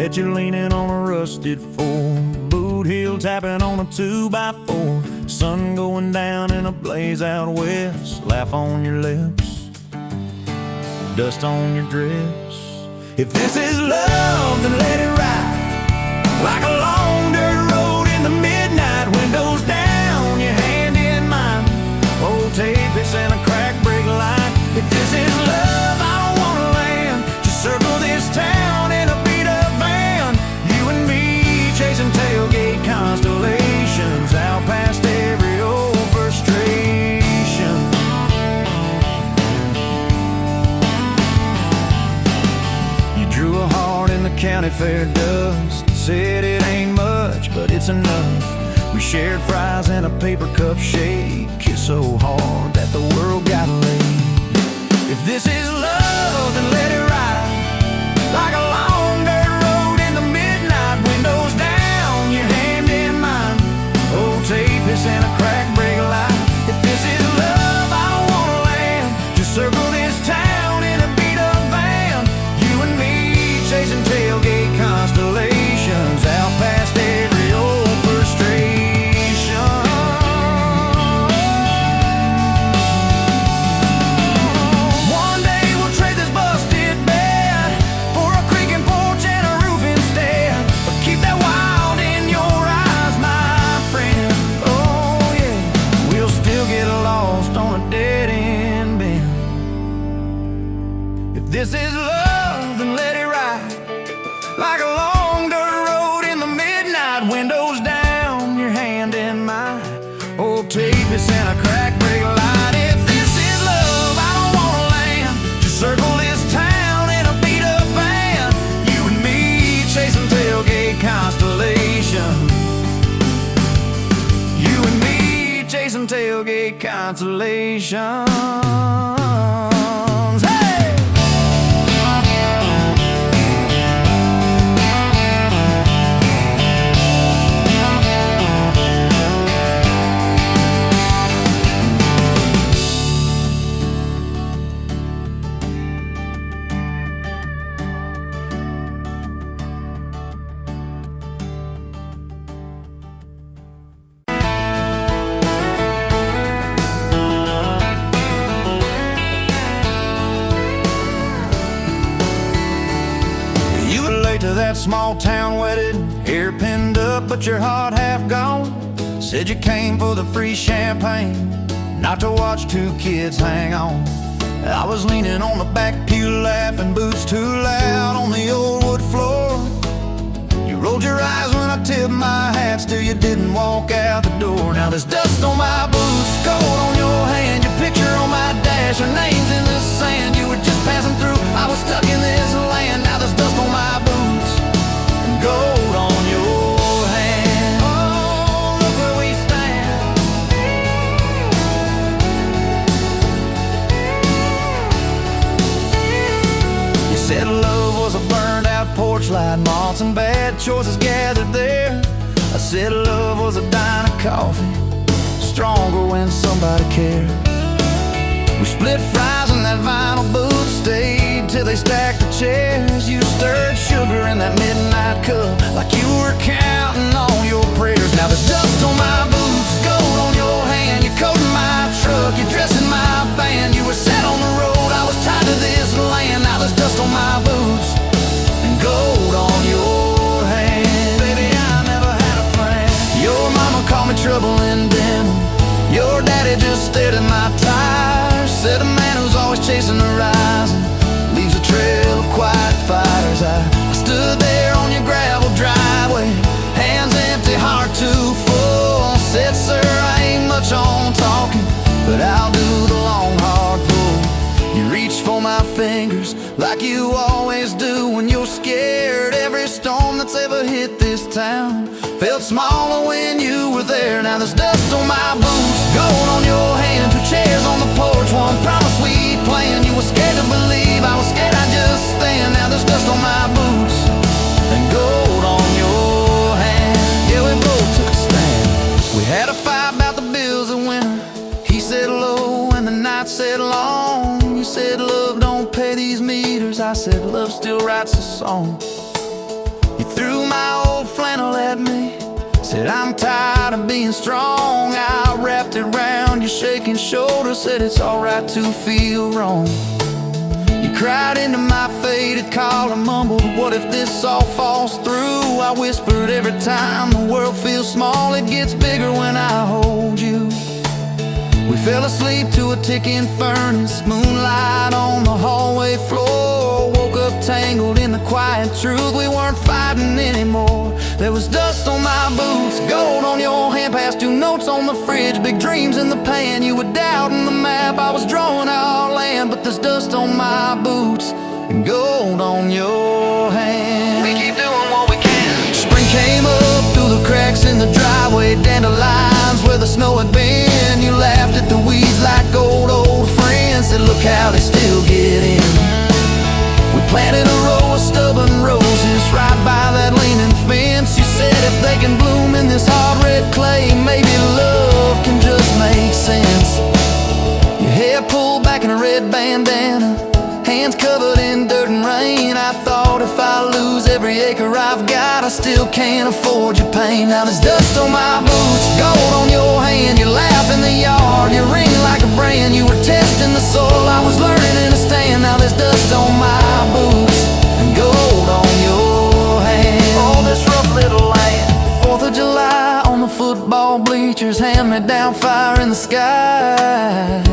bet you're leaning on a rusted Ford, boot heel tapping on a 2x4, sun going down in a blaze out west, laugh on your lips, dust on your dress. If this is love, then let it ride like a long dirt road in the midnight, windows down, your hand in mine, old tape, it's in a crack brake line. If this is love, I don't wanna land, just circle this town in a beat up van, you and me chasing tailgate constellations, out past every old frustration. You drew a heart in the county fair dust, said it ain't much, but it's enough. We shared fries in a paper cup shake, kissed so hard that the world got laid. If this is love, then let it ride like a long dirt road in the midnight, windows down, your hand in mine, old tape, it's in a crack brake light. If this is love, I don't wanna land, just circle this town in a beat up van, you and me chasing tailgate constellations, out past every old frustration. One day we'll trade this busted bed for a creaking porch and a roof instead, but keep that wild in your eyes, my friend. Oh yeah, we'll still get lost on a dead end bend. If this is love, then let it ride like a long dirt road in the midnight, windows down, your hand in mine, old tape, it's in a crack brake light. If this is love, I don't wanna land, just circle this town in a beat up van, you and me chasing tailgate constellation, you and me chasing tailgate constellations. Hey! To that small town wedded, hair pinned up but your heart half gone. Said you came for the free champagne, not to watch two kids hang on. I was leaning on the back pew laughing, boots too loud on the old wood floor. You rolled your eyes when I tipped my hat, still you didn't walk out the door. Now there's dust on my boots, gold on your hand, your picture on my dash, your name's in the sand. You were just passing through, I was stuck in this land. Now there's dust on my boots, gold on your hand. Oh, look where we stand. You said love was a burned out porch light, moths and bad choices gathered there. I said love was a dime of coffee, stronger when somebody cared. We split fries in that vinyl booth, stayed till they stacked the chairs. You stirred sugar in that midnight cup like you were counting on your prayers. Now there's dust on my boots, gold on your hand, your coat in my truck, your dress in my band. You were set on the road, I was tied to this land. Now there's dust on my boots and gold on your hand. Baby, I never had a plan. Your mama called me trouble in denim, your daddy just stared at my tires. Said a man who's always chasing the horizon leaves a trail of quiet fires. I stood there on your gravel driveway, hands empty, heart too full. Said, sir, I ain't much on talking, but I'll do the long hard pull. You reached for my fingers like you always do when you're scared. Every storm that's ever hit this town felt smaller when you were there. Now there's dust on my boots, gold on your hand, two chairs on the porch, one promise we planned. You were scared to believe, I was scared I'd just stand. Now there's dust on my boots and gold on your hand. Yeah, we both took a stand. We had a fight about the bills of winter. He said low and the night said long. You said love don't pay these meters, I said love still writes a song. You Said I'm tired of being strong. I wrapped it around your shaking shoulder, said it's alright to feel wrong. You cried into my faded collar, mumbled, what if this all falls through? I whispered, every time the world feels small, it gets bigger when I hold you. We fell asleep to a ticking furnace, moonlight on the hallway floor. Woke up tangled in the quiet truth, we weren't fighting anymore. There was dust on my boots, gold on your hand, past 2 notes on the fridge, big dreams in the pan. You were doubting the map, I was drawing our land, but there's dust on my boots and gold on your hand. We keep doing what we can. Spring came up through the cracks in the driveway, dandelions where the snow had been. You laughed at the weeds like old friends, said look how they still get in. We planted a row of stubborn roses right by that leaning fence. You said if they can bloom in this hard red clay, maybe love can just make sense. Your hair pulled back in a red bandana, hands covered in dirt and rain. I thought if I lose every acre I've got, I still can't afford your pain. Now there's dust on my boots, gold on your hand. You laugh in the yard, you ring like a brand. You were testing the soil, I was learning to understand. Now there's dust on my boots and gold on your hand. Oh, this rough little land. 4th of July on the football bleachers, hand-me-down fire in the sky.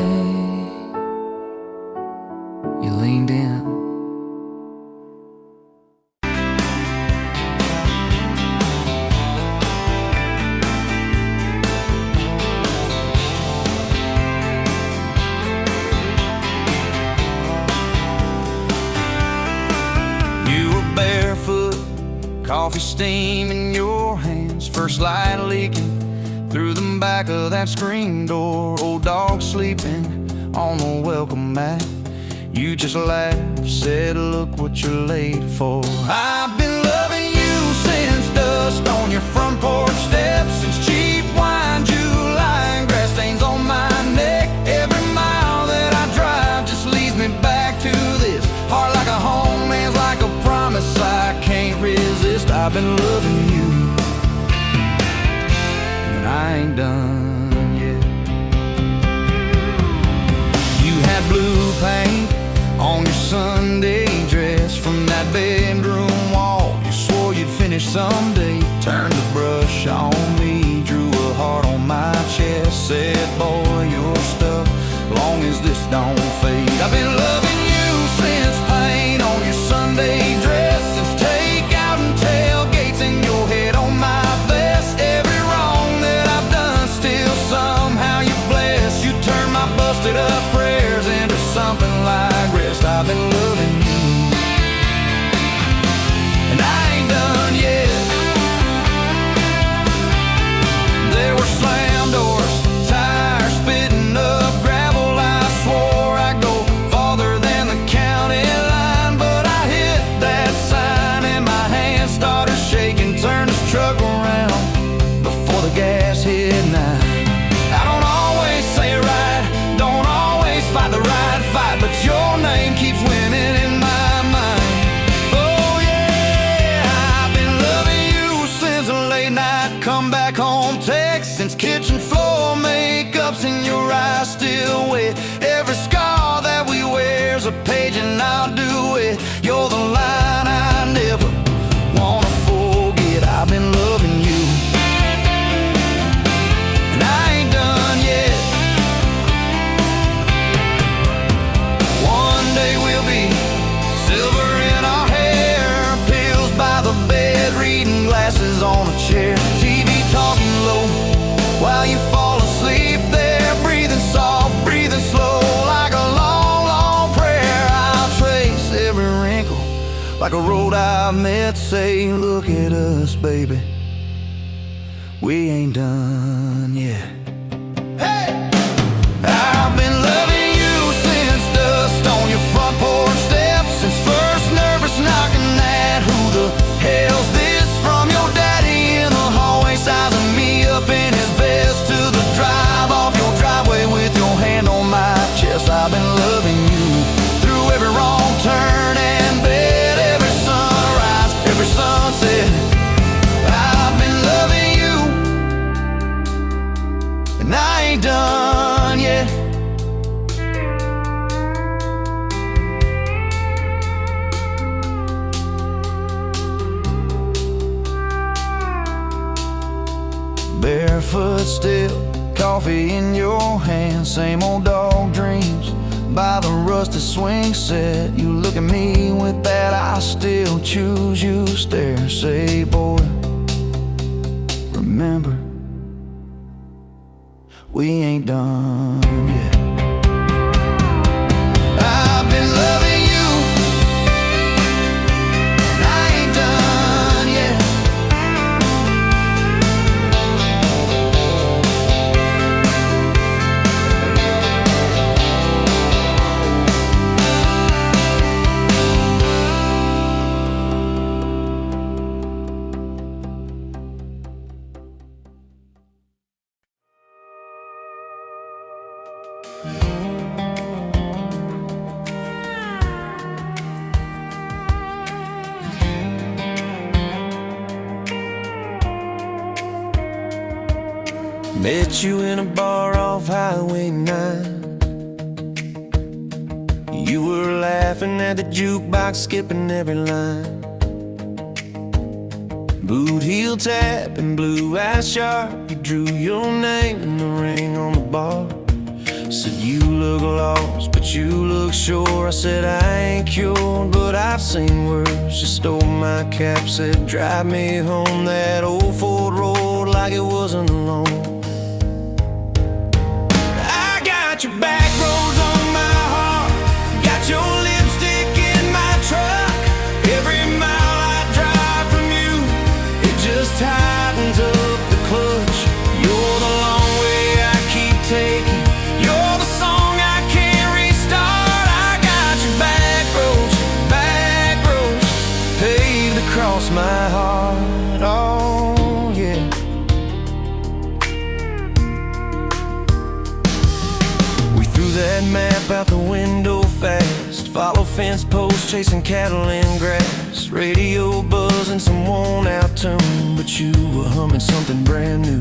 You leaned in. You were barefoot, coffee steam in your hands, first light leaking through the back of that screen door. Old dog sleeping on the welcome mat. You just laughed, said look what you're late for. I've been loving you since dust on your front porch steps, since cheap wine, July, and grass stains on my neck. Every mile that I drive just leads me back to this. Heart like a home, hands like a promise I can't resist. I've been loving you, and I ain't done yet. You had blue paint on your Sunday dress from that bedroom wall. You swore you'd finish someday. Turned the brush on me, drew a heart on my chest, said boy you're stuck long as this don't fade. I've been loving you since paint on your Sunday dress, since takeout and tailgates in your head on my vest. Every wrong that I've done, still somehow you bless. You turn my busted up prayers into something like rest. I've been loving you, and I ain't done yet. There were slam doors, tires spitting up gravel. I swore I'd go farther than the county line, but I hit that sign and my hand started shaking. Turned this truck around before the gas hit 9. I don't always say it right, don't always fight the right fight, but your name keeps winning in my mind. Oh yeah, I've been loving you since a late night come back home text, since kitchen floor makeup's in your eyes still wet. Every scar that we wear's a page and I'll do it. You're the line I never wanna forget. I've been loving you, and I ain't done yet. One day we'll be silver in our hair, pills by the bed, reading glasses on a chair, TV talking low while you fall asleep there, breathing soft, breathing slow like a long prayer. I'll trace every wrinkle like a road I've met, say look at us baby, we ain't done yet. Hey! I've been loving you since dust on your front porch steps, since first nervous knocking at who the hell's this, from your daddy in the hallway sizing me up in his vest, to the drive off your driveway with your hand on my chest. I've been loving you through every wrong turn and bed, every sunrise, every sunset. I've been loving you and I ain't done yet. Barefoot still, coffee in your hand, same old dog dreams by the rusted swing set. You look at me with that I still choose you stare. Say, boy, remember, we ain't done yet. I've been loving you, and I ain't done yet. Met you in a bar off Highway 9. You were laughing at the jukebox, skipping every line. Boot heel tap and blue eyes sharp. You drew your name in the ring on the bar. Said you look lost, but you look sure. I said I ain't cured, but I've seen worse. You stole my cap, said drive me home that old Ford road like it wasn't alone. Got your back roads on my heart, got your lipstick in my truck. Every mile I drive from you, it just tightens up the clutch. You're the long way I keep taking, you're the song I can't restart. I got your back roads paved across my heart. Oh yeah. That map out the window fast, follow fence posts, chasing cattle in grass. Radio buzzing some worn out tune, but you were humming something brand new.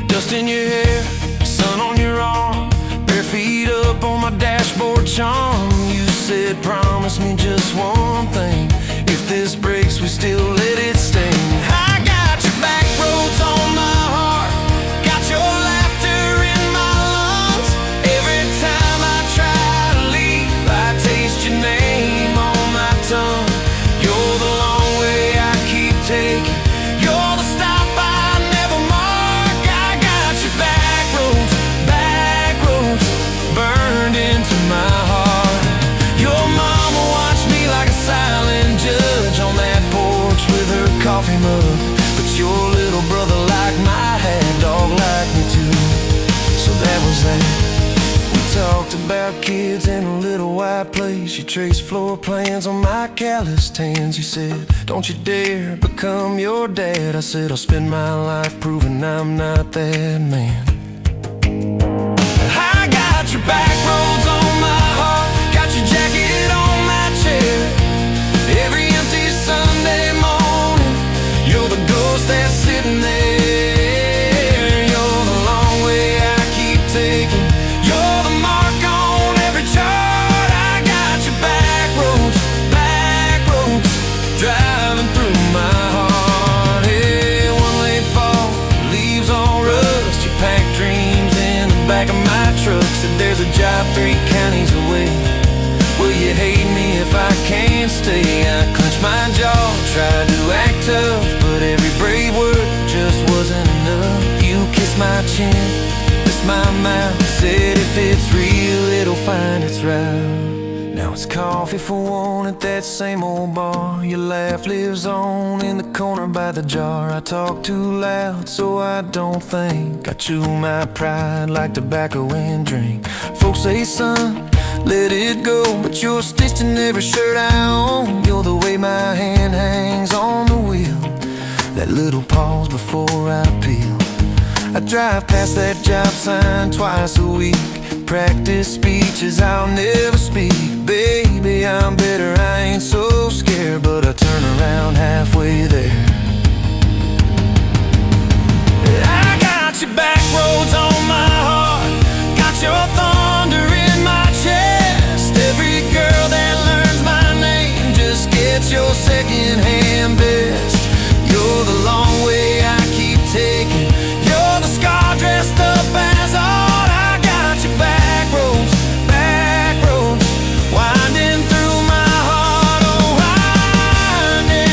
Dust in your hair, sun on your arm, bare feet up on my dashboard charm. You said promise me just one thing, if this breaks we still let it sting. I got your back roads on my heart, got your laughter in my lungs. Every time I try to leave, I taste your name on my tongue. You're the long way I keep taking, you're the stop I never mark. I got your back roads burned into my heart. Your mama watched me like a silent judge on that porch with her coffee mug, but your little brother liked my hat, dog liked me too. So that was that. Talked about kids in a little white place. You traced floor plans on my calloused hands. You said, don't you dare become your dad. I said, I'll spend my life proving I'm not that man. I got your back roads on my heart, got your jacket on my chair. Every empty Sunday morning, you're the ghost that's sitting there. You're the long way I keep taking, you're the mark on every chart. I got your back roads driving through my heart. Hey, one late fall, leaves all rust. You packed dreams in the back of my truck. Said there's a job 3 counties away. Will you hate me if I can't stay? I clenched my jaw, tried to act tough, but every brave word just wasn't enough. You kissed my chin, my mouth, said if it's real it'll find its route. Now it's coffee for one at that same old bar. Your laugh lives on in the corner by the jar. I talk too loud so I don't think, I chew my pride like tobacco and drink. Folks say son, let it go, but you're stitched in every shirt I own. You're the way my hand hangs on the wheel, that little pause before I peel. I drive past that job sign twice a week, practice speeches I'll never speak. Baby, I'm better, I ain't so scared, but I turn around halfway there. I got your back roads on my heart, got your thunder in my chest. Every girl that learns my name just gets your second-hand best. You're the long way I keep taking. You're the scar dressed up as art. I got your back roads, winding through my heart, oh winding.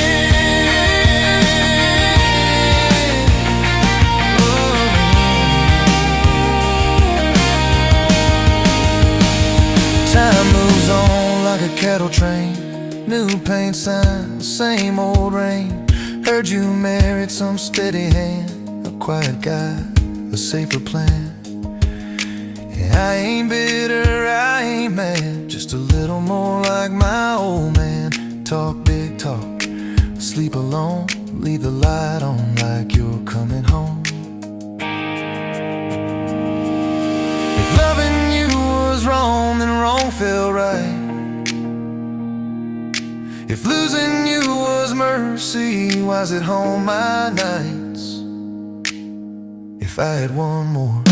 Time moves on like a cattle train. New paint signs, same old rain. Heard you married some steady hand, a quiet guy, a safer plan. Yeah, I ain't bitter, I ain't mad, just a little more like my old man. Talk big talk, sleep alone, leave the light on like you're coming home. If loving you was wrong, then wrong felt right. If losing you was mercy, why's it home my nights? If I had one more.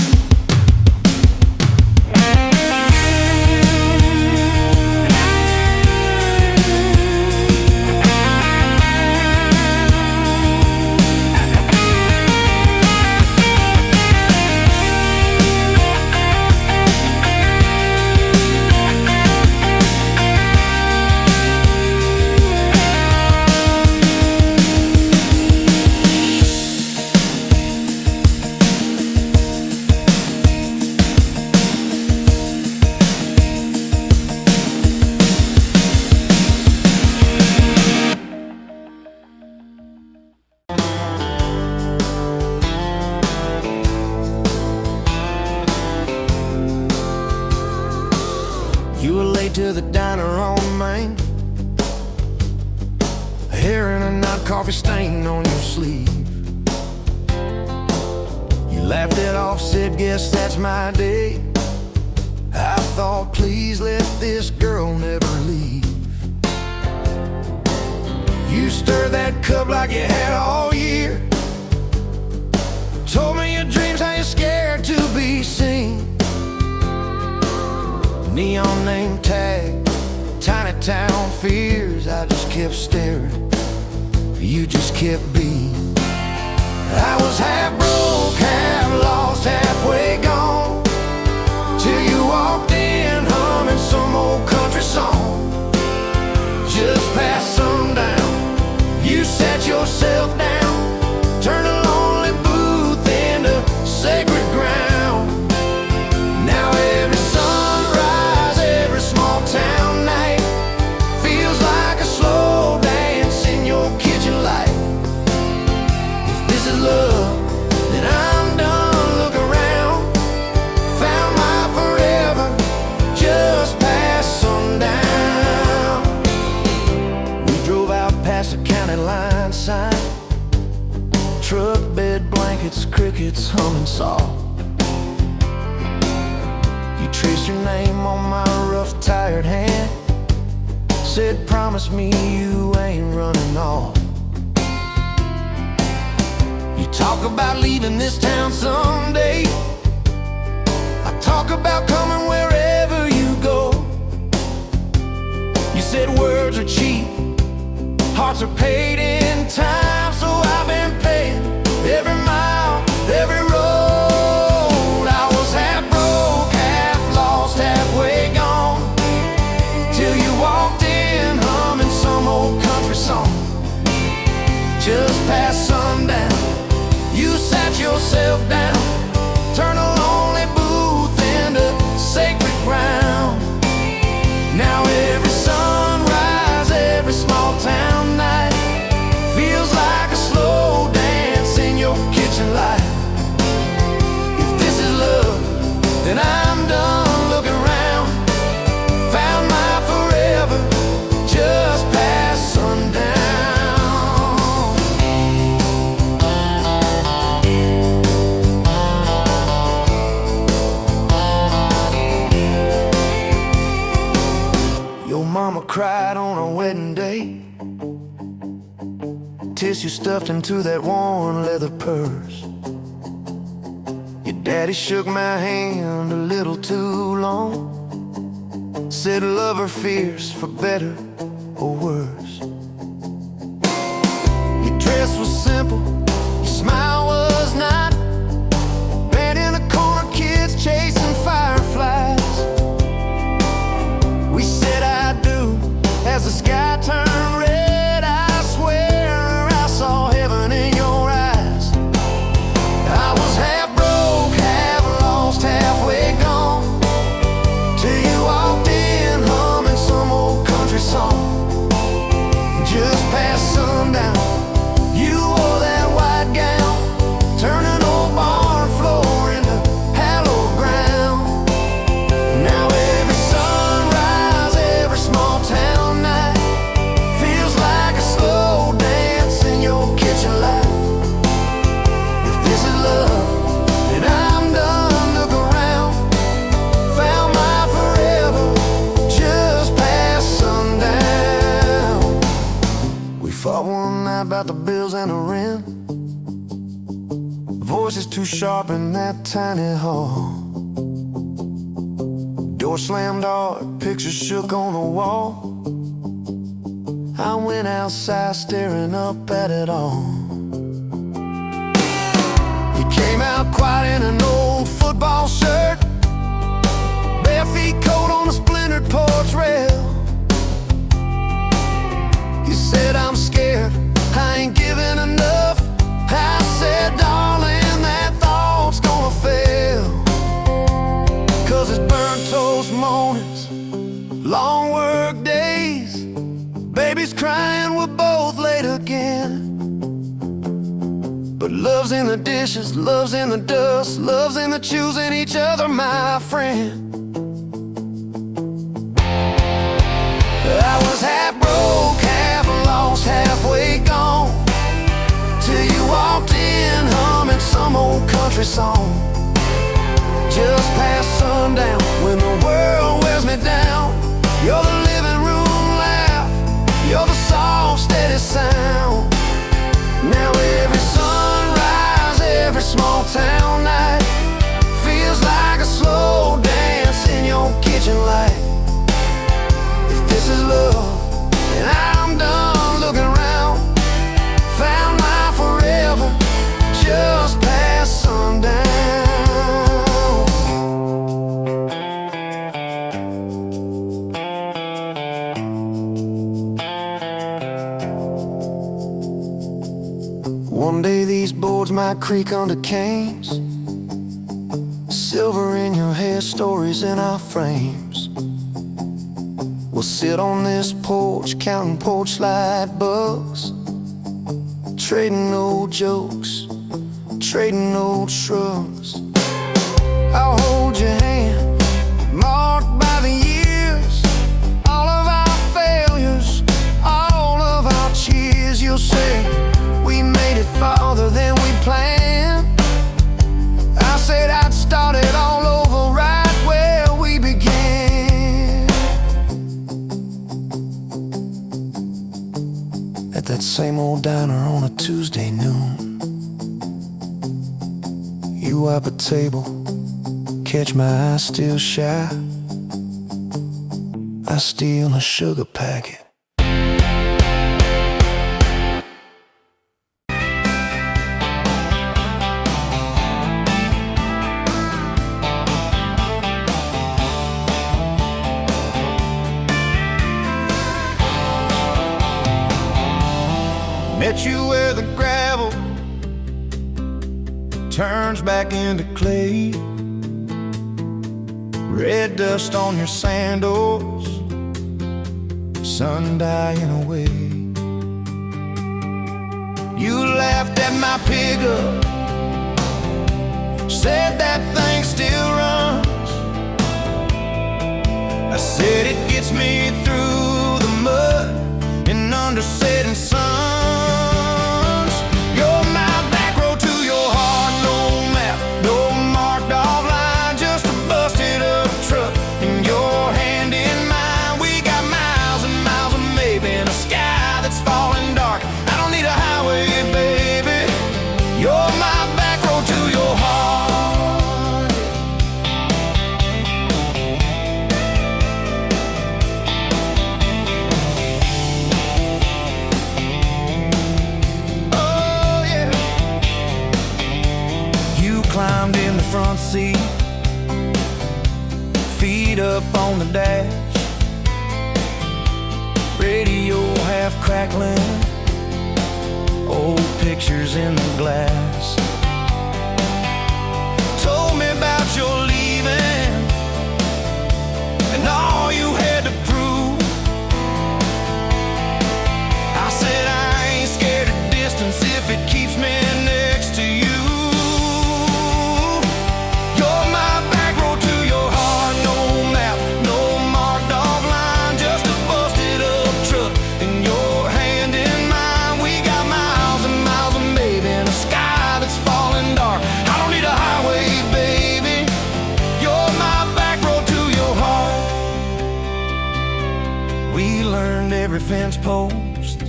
You were late to the diner on Main, hair in a knot, coffee stain on your sleeve. You laughed it off, said, guess that's my day. I thought, please let this girl never leave. You stirred that cup like you had all year. Told me your dreams, how you're scared to be seen. Neon name tag, tiny town fears. I just kept staring, you just kept being. I was half broke, half lost, halfway gone, till you walked in humming some old country song. Just past sundown, you sat yourself down, turned a lonely booth into sacred ground. Now every sunrise, every small town night feels like a slow dance in your kitchen light. If this is love, then I'm done. Look around, found my forever just past sundown. We drove out past the county line sign, truck bed blankets, crickets humming soft. Traced your name on my rough, tired hand, said, promise me you ain't running off. You talk about leaving this town someday, I talk about coming wherever you go. You said words are cheap, hearts are paid in time, so I've been paying every mile, every road. I was half broke, halfway gone, till you walked in humming some old country song. Just past sundown, you sat yourself down, turned a lonely booth into sacred ground. Now every sunrise, every small town night feels like a slow dance in your kitchen light. If this is love, then I'm done. Just past sundown. Your mama cried on our wedding day, tissue stuffed into that worn leather purse. Your Daddy shook my hand a little too long, said love or fears for better or worse. Your dress was simple, your smile was not. Band in the corner, kids chasing fireflies. We said I do as the sky turned red. I swear I saw heaven in your eyes. I was half broke, half lost, halfway gone, till you walked in humming some old country song. Just past sundown, you wore that white gown, turning old barn floor into hallowed ground. Now every sunrise, every small town night feels like a slow dance in your kitchen light. If this is love, then I'm done. Look around, found my forever just past sundown. We fought one night about the bills and the rent. Voices too sharp in that tiny hall. Door slammed hard, pictures shook on the wall. I went outside staring up at it all. He came out quiet in an old football shirt, bare feet cold on a splintered porch rail. He said, I'm scared, I ain't giving enough. I said, darling, that thought's gonna fail. 'Cause it's burnt toast mornings, long work days, babies crying, we're both late again. But love's in the dishes, love's in the dust, love's in the choosing each other, my friend. I was half broke, half lost, halfway gone, till you walked in humming some old country song. Just past sundown, when the world wears me down, you're the living room laugh, you're the soft, steady sound. Now every sunrise, every small town night feels like a slow dance in your kitchen light. If this is love, then I'm done looking around, found my forever just past sundown. One day these boards might creak under canes, silver in your hair, stories in our frames. We'll sit on this porch, counting porch light bugs, trading old jokes, trading old shrugs. I'll hold your hand, marked by the years, all of our failures, all of our cheers. You'll say, we made it farther than we planned. I said I'd start it all over right where we began. At that same old diner on a Tuesday noon, you wipe a table, catch my eye still shy. I steal a sugar packet. Met you where the gravel turns back into clay, red dust on your sandals, sun dying away. You laughed at my pickup, said that thing still runs. I said it gets me through the mud and under setting suns. You're my back road to your heart, no map, no marked off line, just a busted up truck and your hand in mine. We got miles and miles of maybe in a sky that's falling dark. I don't need a highway, baby. You're my back road to your heart. up on the dash, radio half crackling, old pictures in the glass. Told me about your leaving and all you had to prove. I said I ain't scared of distance if it keeps me next to you. You're my back road to your heart, no map, no marked off line, just a busted up truck and your hand in mine. We got miles and miles of maybe in a sky that's falling dark. I don't need a highway, baby. You're my back road to your heart. We learned every fence post,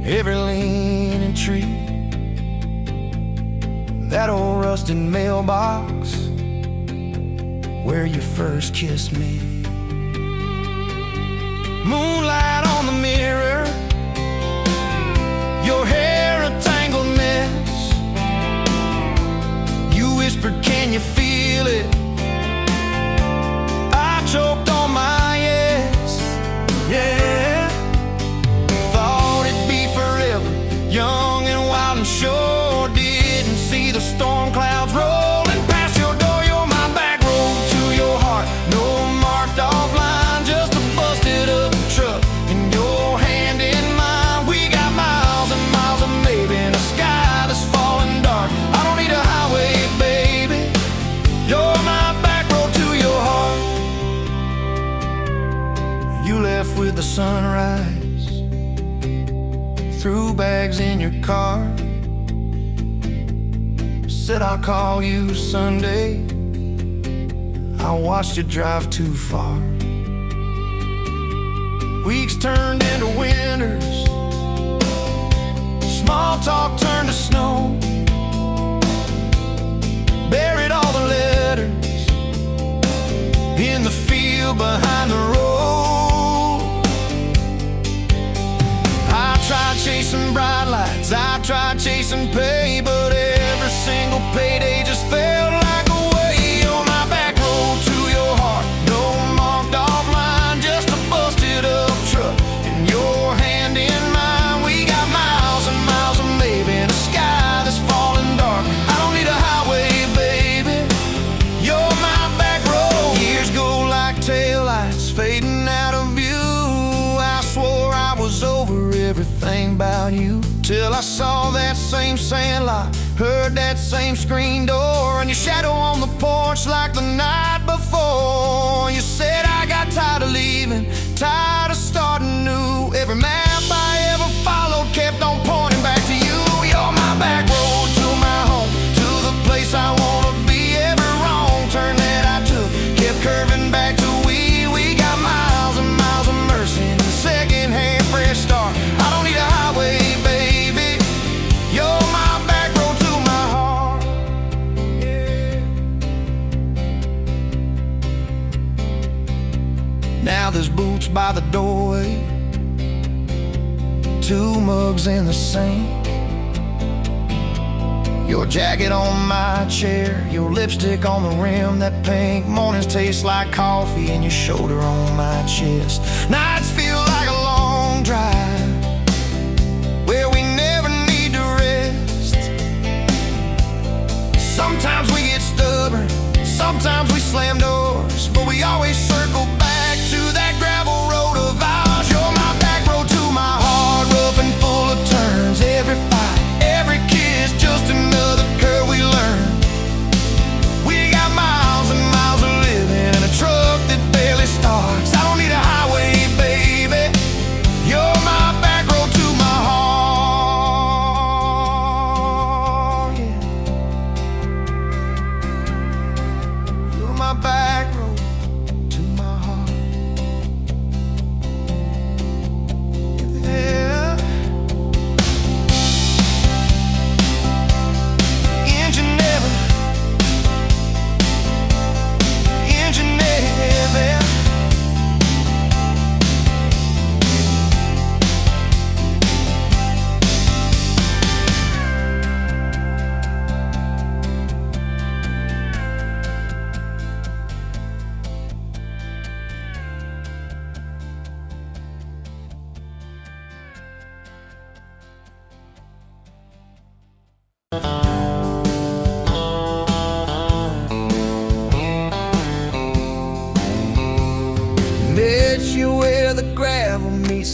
every leaning tree, that old rusted mailbox where you first kissed me. Moonlight on the mirror, your hair a tangled mess. You whispered, can you feel it? I choked on my yes, yeah. Thought it'd be forever, young and wild and sure. Didn't see the storm clouds rolling past your door. You're my back road to your heart, no marked off line, just a busted up truck and your hand in mine. We got miles and miles of maybe in a sky that's falling dark. I don't need a highway, baby. You're my back road to your heart. You left with the sunrise, threw bags in your car, said I'll call you Sunday. I watched you drive too far. Weeks turned into winters, small talk turned to snow. Buried all the letters in the field behind the road. I tried chasing bright lights, I tried chasing pay, but every single payday just felt like a way. On my back road to your heart, no marked off line, just a busted up truck and your hand in mine. We got miles and miles of maybe in a sky that's falling dark. I don't need a highway, baby. You're my back road. Years go like taillights fading out of view. I swore I was over everything about you, till I saw that same sandlot, heard that same screen door, and your shadow on the porch like the night before. You said I got tired of leaving, tired of starting new. Every map I ever followed kept on pointing back to you. You're my back road to my home, to the place I wanna be. Every wrong turn that I took kept curving back to we got miles and miles of mercy and a second-hand fresh start. I don't need a highway, baby. You're my back road to my heart, yeah. Now there's boots by the doorway, 2 mugs in the sink, your jacket on my chair, your lipstick on the rim, that pink. Mornings taste like coffee and your shoulder on my chest. Nights feel like a long drive where we never need to rest. Sometimes we get stubborn, sometimes we slam doors, but we always circle back to that gravel road of ours. You're my back road to my heart, rough and full of turns. Every fight, every kiss, just another curve we learn. We got miles and miles of living in a truck that barely starts. I don't need a highway, baby. You're my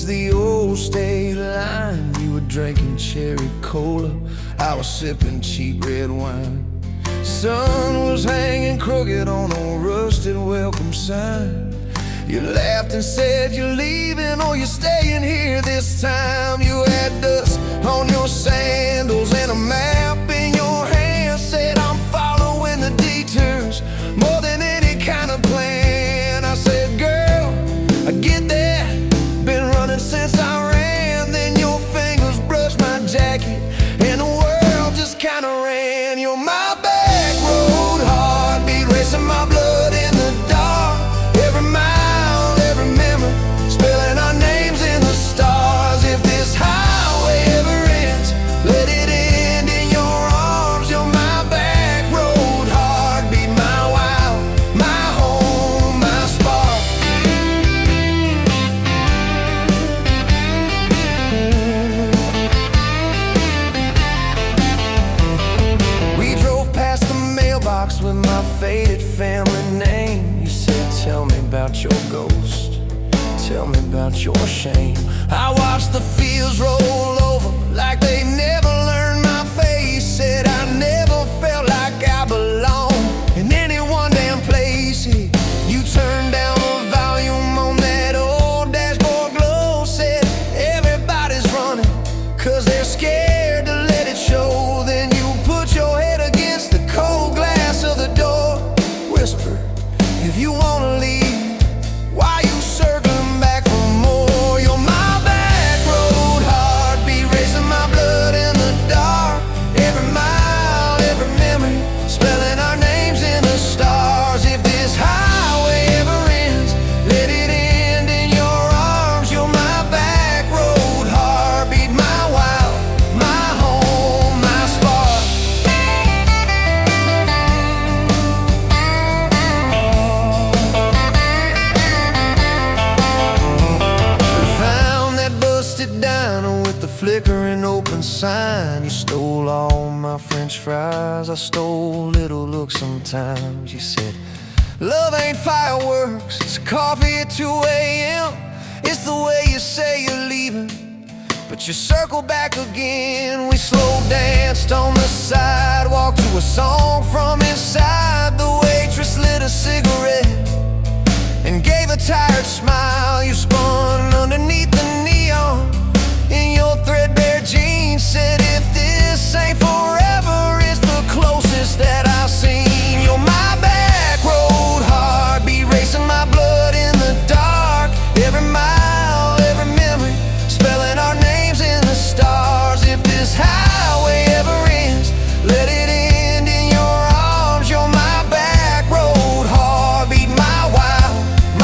the old state line. You were drinking cherry cola, I was sipping cheap red wine. Sun was hanging crooked on a rusted welcome sign. You laughed and said you're leaving or you're staying here this time. You had dust on your sandals and a map in your hand. Said I'm following the detours more than any kind of plan. I said, girl, I get that, been running since I ran. Then your fingers brushed my jacket and the world just kinda ran. You're my back road heartbeat, racing my blood in the dark. Every mile, every memory, spelling our names in the stars. If this highway ever ends, let it end in your arms. You're my back road heartbeat, my wow, my home, my spark. We drove past the mailbox with my faded family name. You said, tell me about your ghost, tell me about your shame. I watched the fields roll over like they never learned my face. Said I never felt like I belonged in any one damn place. You turned down the volume on that old dashboard glow. Said everybody's running 'cause they're scared to let it show. Then you put your head against the cold glass of the door. Whisper, if you wanna leave, why you circling back for more? You're my back road heartbeat, racing my blood in the dark. Every mile, every memory, spelling our names in the stars. If this highway ever ends, let it end in your arms. You're my back road heartbeat, my wow, my home, my spark. We found that busted diner with the flickering open sign. You stole all my French fries, I stole little looks sometimes. You said, love ain't fireworks, it's coffee at 2 a.m. It's the way you say you're leaving, but you circle back again. We slow danced on the sidewalk to a song from inside. The waitress lit a cigarette and gave a tired smile. You spun underneath the neon in your threadbare jeans. Said if this ain't forever, it's the closest that I've seen. You're my back road heartbeat, racing my blood in the dark. Every mile, every memory, spelling our names in the stars. If this highway ever ends, let it end in your arms. You're my back road heartbeat, my wow,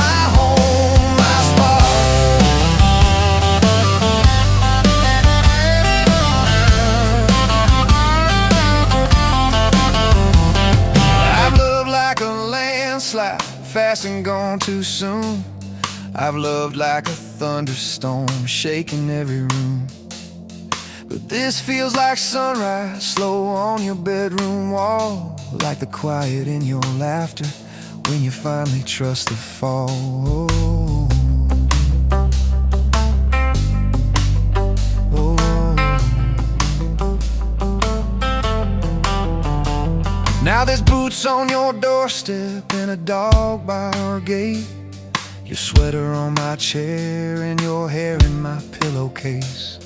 my home, my spark. I've loved like a landslide, fast and gone too soon. I've loved like a thunderstorm, shaking every room. But this feels like sunrise, slow on your bedroom wall. Like the quiet in your laughter when you finally trust the fall. Now there's boots on your doorstep and a dog by our gate. Your sweater on my chair and your hair in my pillowcase.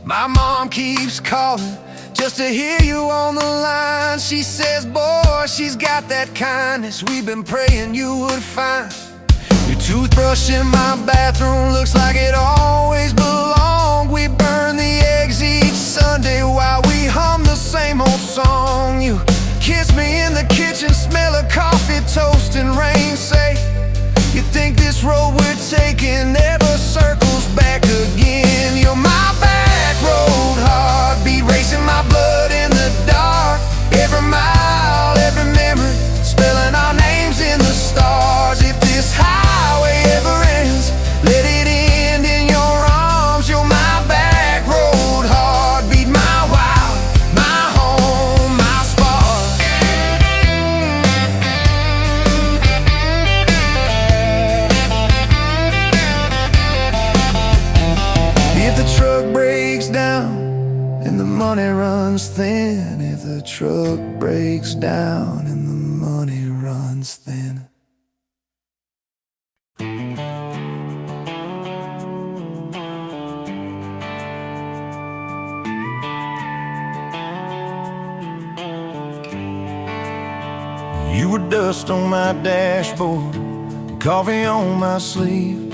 My mom keeps calling just to hear you on the line. She says, boy, she's got that kindness we've been praying you would find. Your toothbrush in my bathroom looks like it always belonged. We burn the eggs each Sunday while we hum the same old song. You kiss me in the kitchen, smell of coffee, toast and rain. Say, you think this road we're taking never circles back again. You're my back road heartbeat, racing my blood in the dark. Every mile, every memory, spelling our names in the stars. If this highway ever ends, let it end in your arms. You're my back road heartbeat, my wow, my home, my spark. truck breaks down and the money runs thin. You were dust on my dashboard, coffee on my sleeve,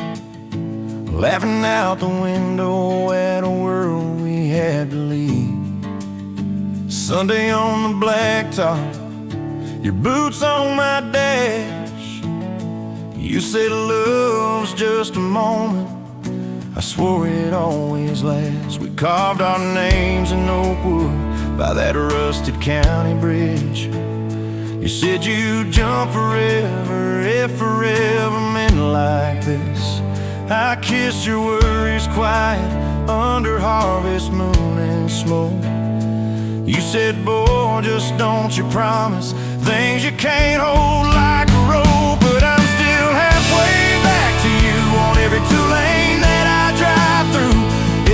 laughing out the window at a world we had to leave. Sunday on the blacktop, your boots on my dash. You said love's just a moment, I swore it always lasts. We carved our names in oak wood by that rusted county bridge. You said you'd jump forever if forever meant like this. I kissed your worries quiet under harvest moon and smoke. You said, boy, just don't you promise things you can't hold like a rope. But I'm still halfway back to you on every two-lane that I drive through.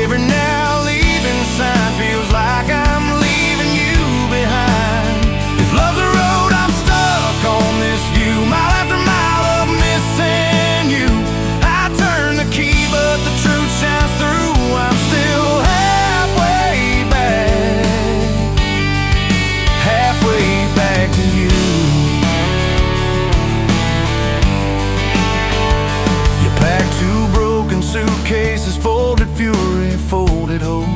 Every now leaving sign feels like I'm leaving you behind. If love's a road, I'm stuck on this view, mile after mile of missing you. I turn the key, but the truth shines through. I'm still halfway back to you. You packed two broken suitcases, folded fury, folded hope.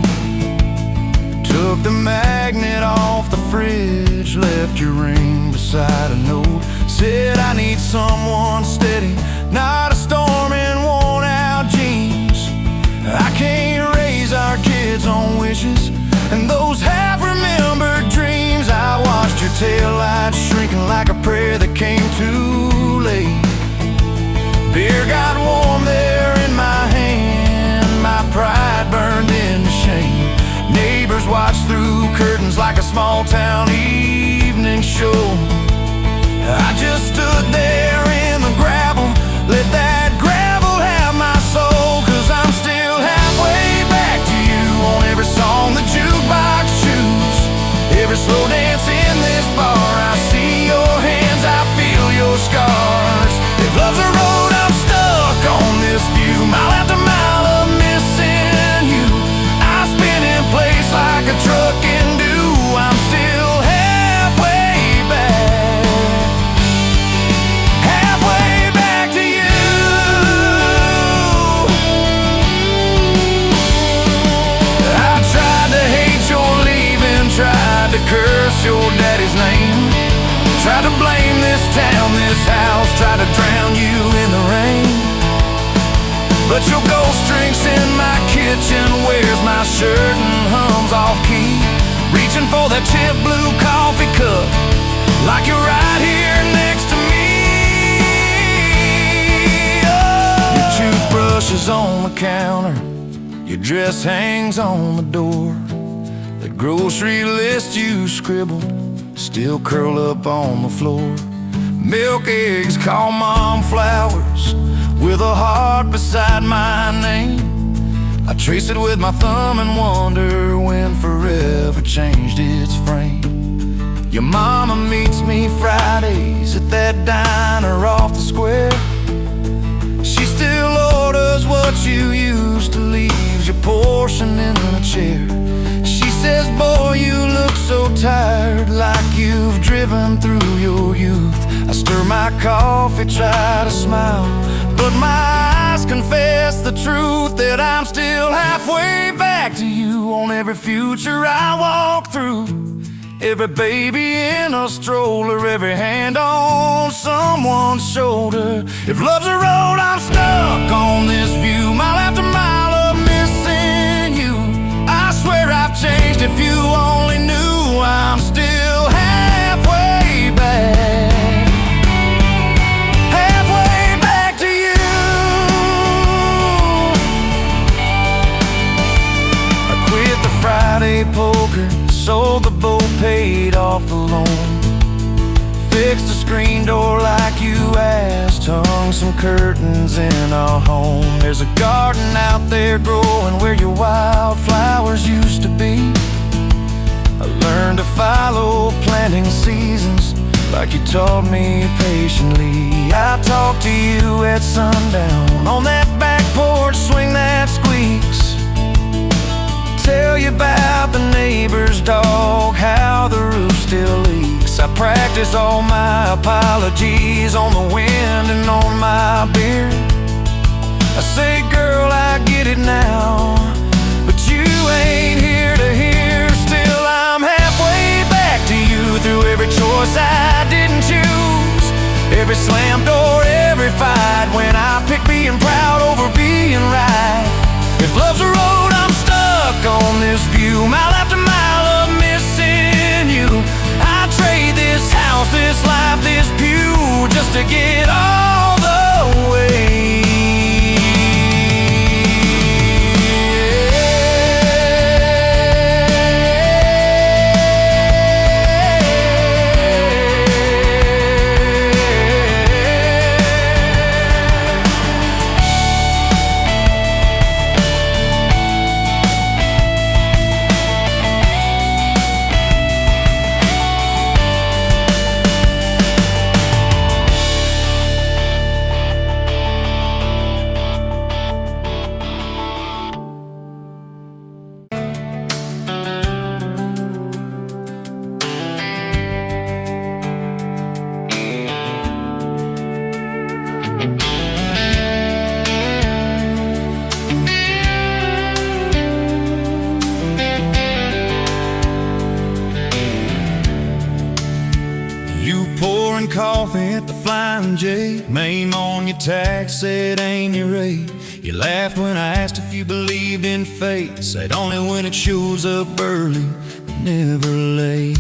Took the magnet off the fridge, left your ring beside a note. Said I need someone steady, not a storm in worn out jeans. I can't raise our kids on wishes and those half-remembered dreams. I watched your taillights shrinking like a prayer that came too late. Beer got warm there in my hand, my pride burned into shame. Neighbors watched through curtains like a small-town evening show. I just stood there in the gravel, let that gravel have my soul. 'Cause I'm still halfway back to you on every song the jukebox choose. Every slow dance in this bar, I see your hands, I feel your scars. If love's a road, I'm stuck on this view, mile after mile of missing you. I spin in place like a truck can do. I'm still halfway back to you. I tried to hate your leaving, tried to curse your daddy's name, tried to blame this town, this house, tried to drown you in the rain. But your ghost drinks in my kitchen, wears my shirt and hums off key, reaching for that chip blue coffee cup like you're right here next to me. Oh. Your toothbrush is on the counter, your dress hangs on the door. The grocery list you scribbled still curl up on the floor. Milk, eggs, call mom flowers with a heart beside my name. I trace it with my thumb and wonder when forever changed its frame. Your mama meets me Fridays at that diner off the square. She still orders what you used to, leaves your portion in the chair. She says, boy, you look so tired, like you've driven through your youth. I stir my coffee, try to smile, but my eyes confess the truth, that I'm still halfway back to you on every future I walk through. Every baby in a stroller, every hand on someone's shoulder. If love's a road, I'm stuck on this view, mile after mile of missing you. I swear I've changed, if you only knew. I'm still halfway back to you. I quit the Friday poker, sold the boat, paid off the loan, fixed the screen door like you asked, hung some curtains in our home. There's a garden out there growing where your wildflowers used to be. I learned to follow planting seasons like you taught me patiently. I talk to you at sundown on that back porch, swing that squeaks. Tell you about the neighbor's dog, how the roof still leaks. I practice all my apologies on the wind and on my beard. I say, girl, I get it now, but you ain't here to hear. Still, I'm halfway back to you through every choice I didn't choose, every slam door, every fight, when I pick being proud over being right. If love's a road, I'm stuck on this view, mile after mile of missing you. I trade this house, this life, this pew, just to get all the way. Coffee at the Flying J, name on your tax said ain't your rate. You laughed when I asked if you believed in fate, said only when it shows up early, never late.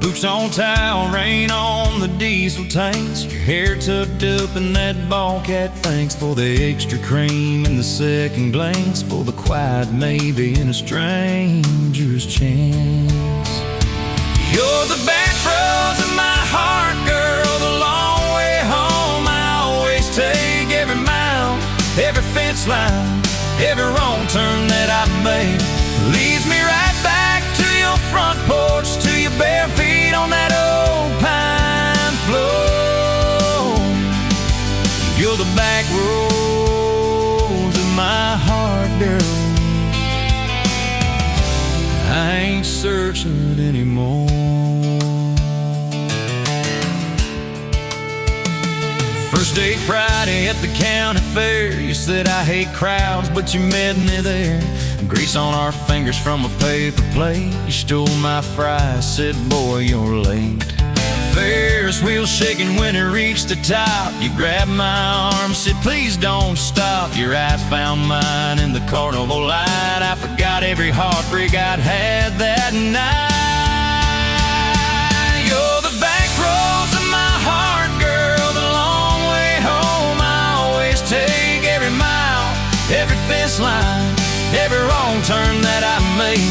Boots on towel, rain on the diesel tanks, your hair tucked up in that ball cat. Thanks for the extra cream and the second glance, for the quiet maybe in a stranger's chance. You're the back roads of my heart, girl, the long way home. I always take every mile, every fence line, every wrong turn that I make leads me right back to your front porch, to your bare feet on that old pine floor. You're the back roads of my heart, girl. I ain't searching anymore. First date Friday at the county fair, you said I hate crowds, but you met me there. Grease on our fingers from a paper plate, you stole my fries, said boy you're late. Ferris wheel shaking when it reached the top, you grabbed my arm, said please don't stop. Your eyes found mine in the carnival light, I forgot every heartbreak I'd had that night. You're the back roads of my heart, girl, the long way home. I always take every mile, every fence line, every wrong turn that I make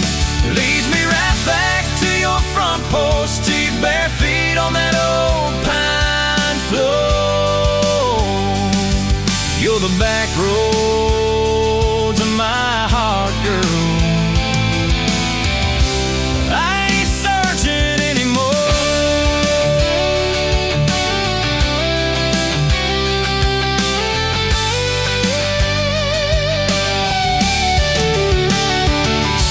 leads me right back to your front porch, to your bare feet on that old pine floor. You're the back roads of my heart, girl. I ain't searching anymore.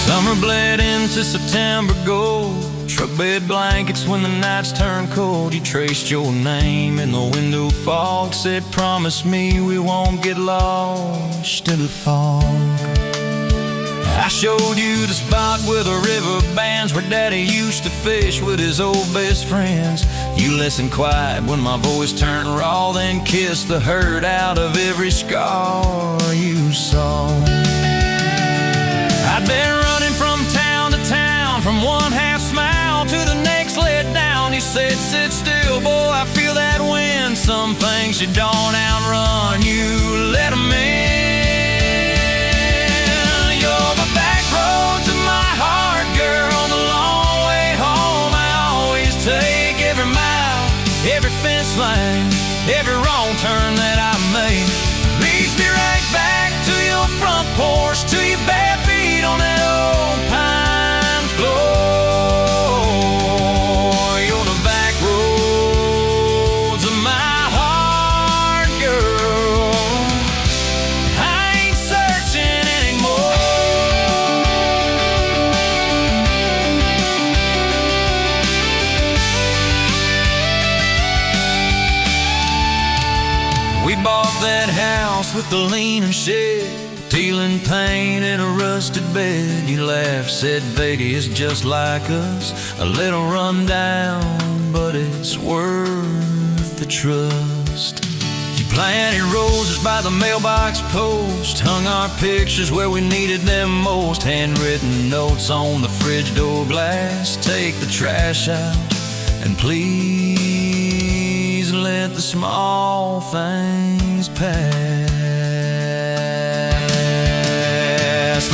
Summer bled into September gold, truck bed blankets when the nights turn cold. You traced your name in the window fog, said promise me we won't get lost in the fog. I showed you the spot where the river bands, where Daddy used to fish with his old best friends. You listened quiet when my voice turned raw, then kissed the hurt out of every scar you saw. I'd been running from town to town, from one half smile to the next let down. You said sit still, boy, I feel that wind. Some things you don't outrun, you let them in. You're the back roads of my heart, girl, the long way home. I always take every mile, every fence line, every wrong turn that I make leads me right back to your front porch, to your bare feet on that old pine that house with the leaning shed, peeling paint in a rusted bed. You laughed, said Vegas is just like us, a little run down, but it's worth the trust. You planted roses by the mailbox post, hung our pictures where we needed them most, handwritten notes on the fridge door glass. Take the trash out and please let the small things pass.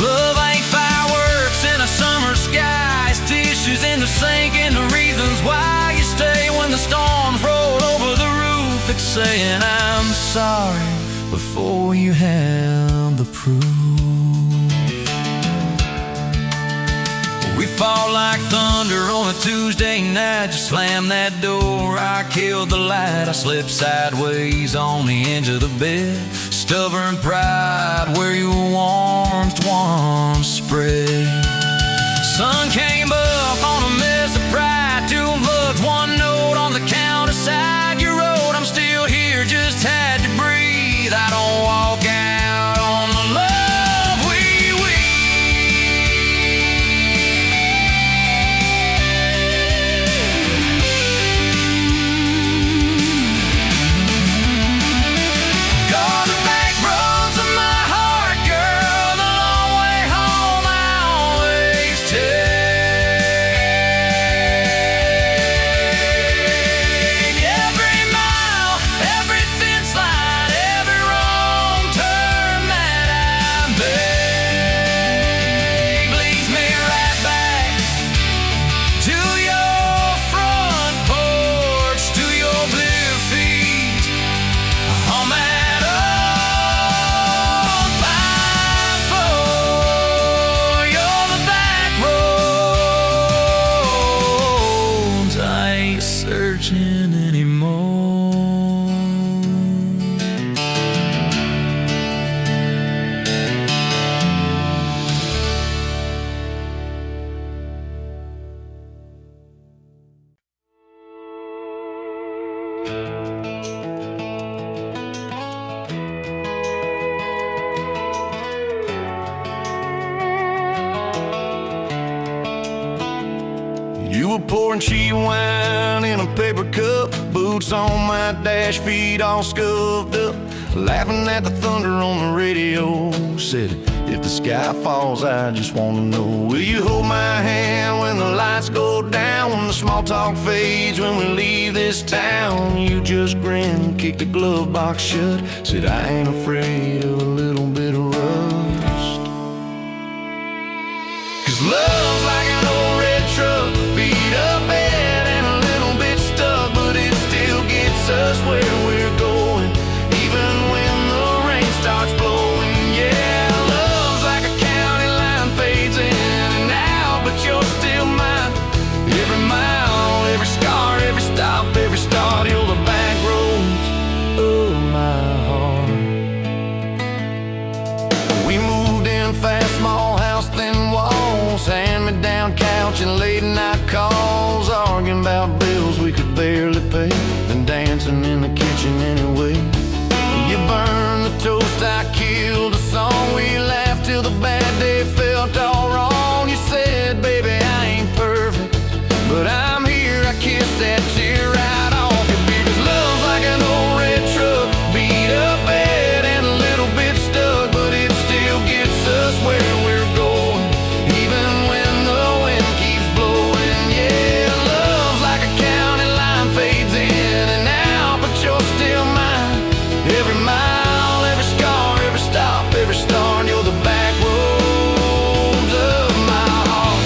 Love ain't fireworks in a summer sky, it's tissues in the sink and the reasons why you stay when the storms roll over the roof. It's saying I'm sorry before you have the proof. We fall like thunder on a Tuesday night. Just slam that door, I killed the light. I slipped sideways on the edge of the bed. Stubborn pride where your warmth once spread. Sun came up on a mess of pride. 2 bucks, 1 note on the counter side. You wrote, I'm still here, just had to breathe. I don't walk out on the love You were pouring cheap wine in a paper cup, boots on my dash, feet all scuffed up, laughing at the thunder on the radio. Said, if the sky falls, I just wanna know, will you hold my hand when the lights go down, when the small talk fades, when we leave this town? You just grinned, kicked the glove box shut, said, I ain't afraid of a little bit of rust. 'Cause love's like an old red truck, beat up bed and a little bit stuck, but it still gets us where we're going, even when the rain starts blowing. Yeah, love's like a county line, fades in and out, but you're still mine. Every mile, every scar, every stop, every start, you're the back roads of my heart. We moved in fast, small house, thin walls, hand-me-down couch and late-night calls, arguing about bills we could barely pay, and dancing in the kitchen anyway. You burned the toast, I killed the song, we laughed till the bad day felt all wrong. You said, baby, I ain't perfect, but I'm here, I kissed that tear right off your beard. 'Cause love's like an old red truck, beat up bed and a little bit stuck, but it still gets us where we're going, even when the wind keeps blowing. Yeah, love's like a county line, fades in and out, but you're still mine. Every mile, every scar, every stop, every start, you're the back roads of my heart.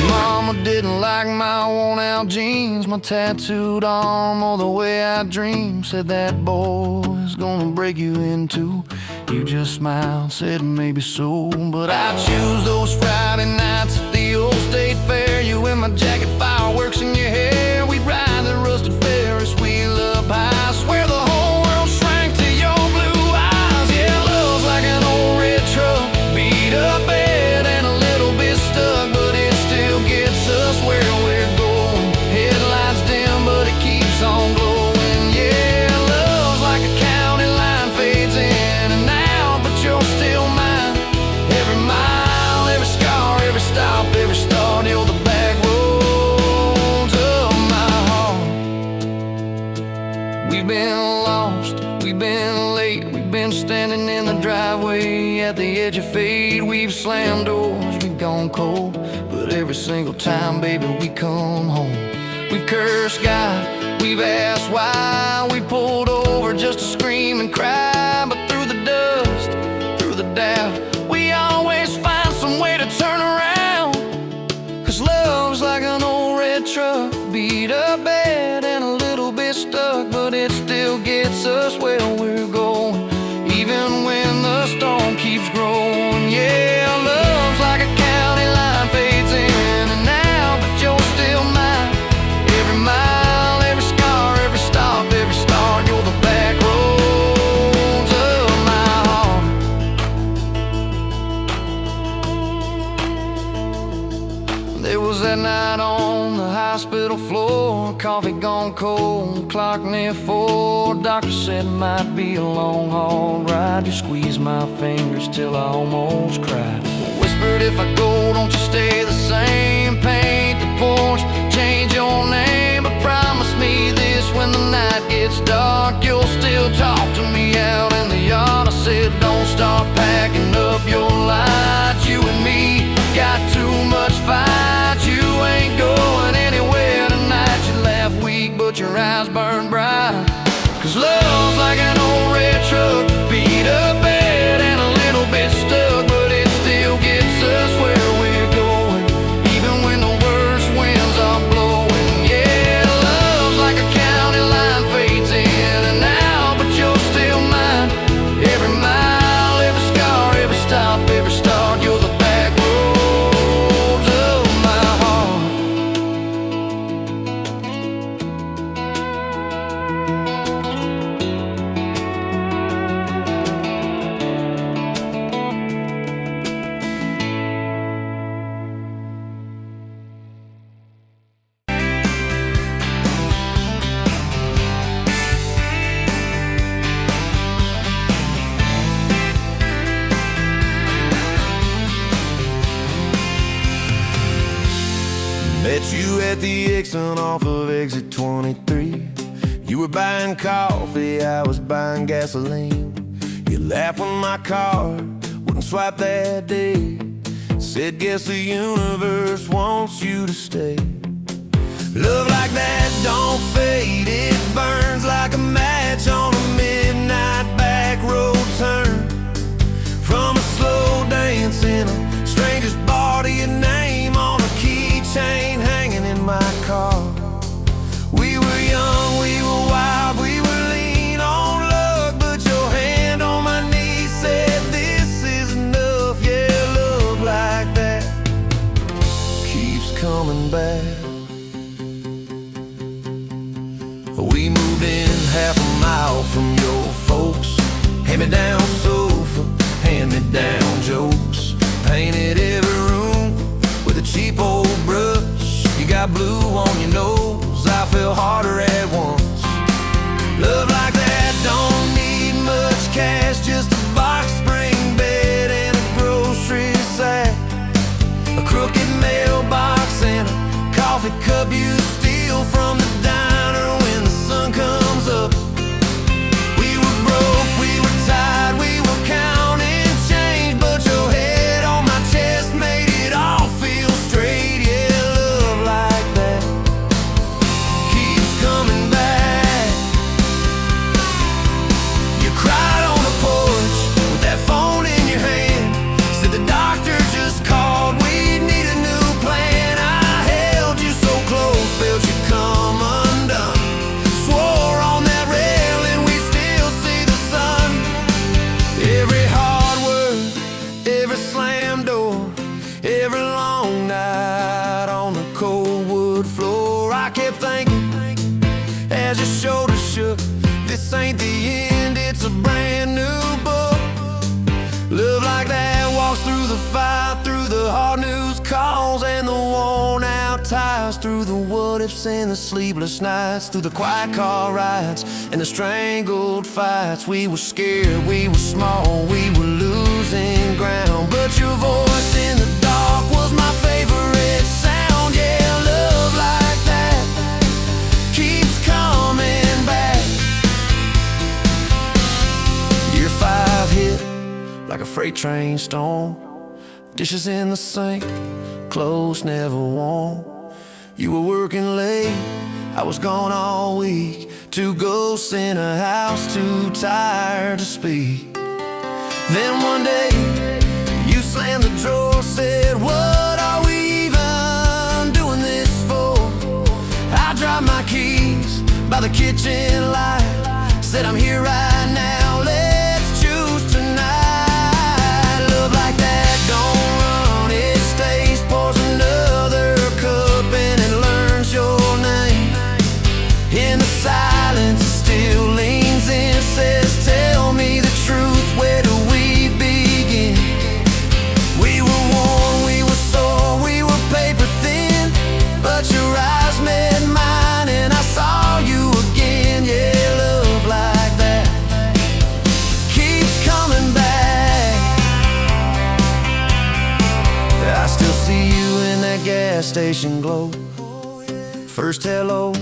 Mama didn't like my worn-out jeans, my tattooed arm, or the way I dream. Said that boy's gonna break you in two. You just smiled, said maybe so, but I choose those Friday nights at the old state fair. You in my jacket, fireworks in your hair. We'd ride the rusted Ferris wheel up high. Swear the whole world shrank to your blue eyes. Yeah, love's like an old red truck, beat up bed standing in the driveway at the edge of fate. We've slammed doors, we've gone cold, but every single time, baby, we come home. We've cursed God, we've asked why, we pulled over just to scream and cry. But through the dust, through the doubt, we always find some way to turn around. 'Cause love's like an old red truck, beat up bad and a little bit stuck, but it still gets us where we're going, even when the storm keeps growing. Yeah, love's like a county line, fades in and out, but you're still mine. Every mile, every scar, every stop, every start, you're the back roads of my heart. There was that night on the hospital floor, coffee gone cold, clock near 4. Doctor said it might be a long haul ride. You squeezed my fingers till I almost cried. Whispered, if I go, don't you stay the same. Paint the porch, change your name, but promise me this, when the night gets dark, you'll still talk to me out in the yard. I said, don't start packing up your lights. You and me got too much fight. You ain't going anywhere tonight. You laugh weak, but your eyes burn bright. 'Cause love's like an old red truck, beat up bad and a little bit stuck, but it still gets us where we're going, even when the worst winds are blowing. Yeah, love's like a county line, fades in and out, but you're still mine. Every mile, every scar, every stop, every start, you're the back roads of my heart. Met you at the exit off of exit 23. You were buying coffee, I was buying gasoline. You laughed when my card wouldn't swipe that day. Said, guess the universe wants you to stay. Love like that don't fade, it burns like a match on a midnight back road turn. From a slow dance in a stranger's bar to your name on a keychain hanging in my car. We were young, we were wild, we were lean on luck, but your hand on my knee said this is enough. Yeah, love like that keeps coming back. We moved in half a mile from your folks, hand-me-down sofa, hand-me-down jokes. Painted every room with a cheap old brush. You got blue on your nose, I fell harder at once. Love like that don't need much cash, just a box spring bed and a grocery sack, a crooked mailbox and a coffee cup you steal from the diner when the sun comes up. We were broke, we were tired, we were counting change, but your head on my chest made it all feel straight. Yeah, love like that keeps coming back. You cried on the porch with that phone in your hand, said the doctor just called, we need a new plan. I held you so close, felt you come undone, swore on that railing we still see the sun. Every hard word, every slam door, every long night on the cold wood floor, I kept thinking as your shoulders shook, this ain't the end, it's a brand new book. Love like that walks through the fire, through the hard news calls and the worn out tires, through the what ifs and the sleepless nights, through the quiet car rides and the strangled fights. We were scared, we were small, we were losing ground, but your voice in the dark was my favorite sound. Yeah, love like that keeps coming back. You're fire like a freight train storm. Dishes in the sink, clothes never warm. You were working late, I was gone all week. Two ghosts in a house, too tired to speak. Then one day, you slammed the drawer, said, "What are we even doing this for?" I dropped my keys by the kitchen light, said, "I'm here right now, let's choose tonight." Love like that don't run, it stays. Pours another cup and it learns your name. In the silence it still leans in, says, "Tell me the truth, where do we begin?" We were worn, we were sore, we were paper thin, but your eyes met mine and I saw you again. Yeah, love like that keeps coming back. I still see you in that gas station glow. First hello,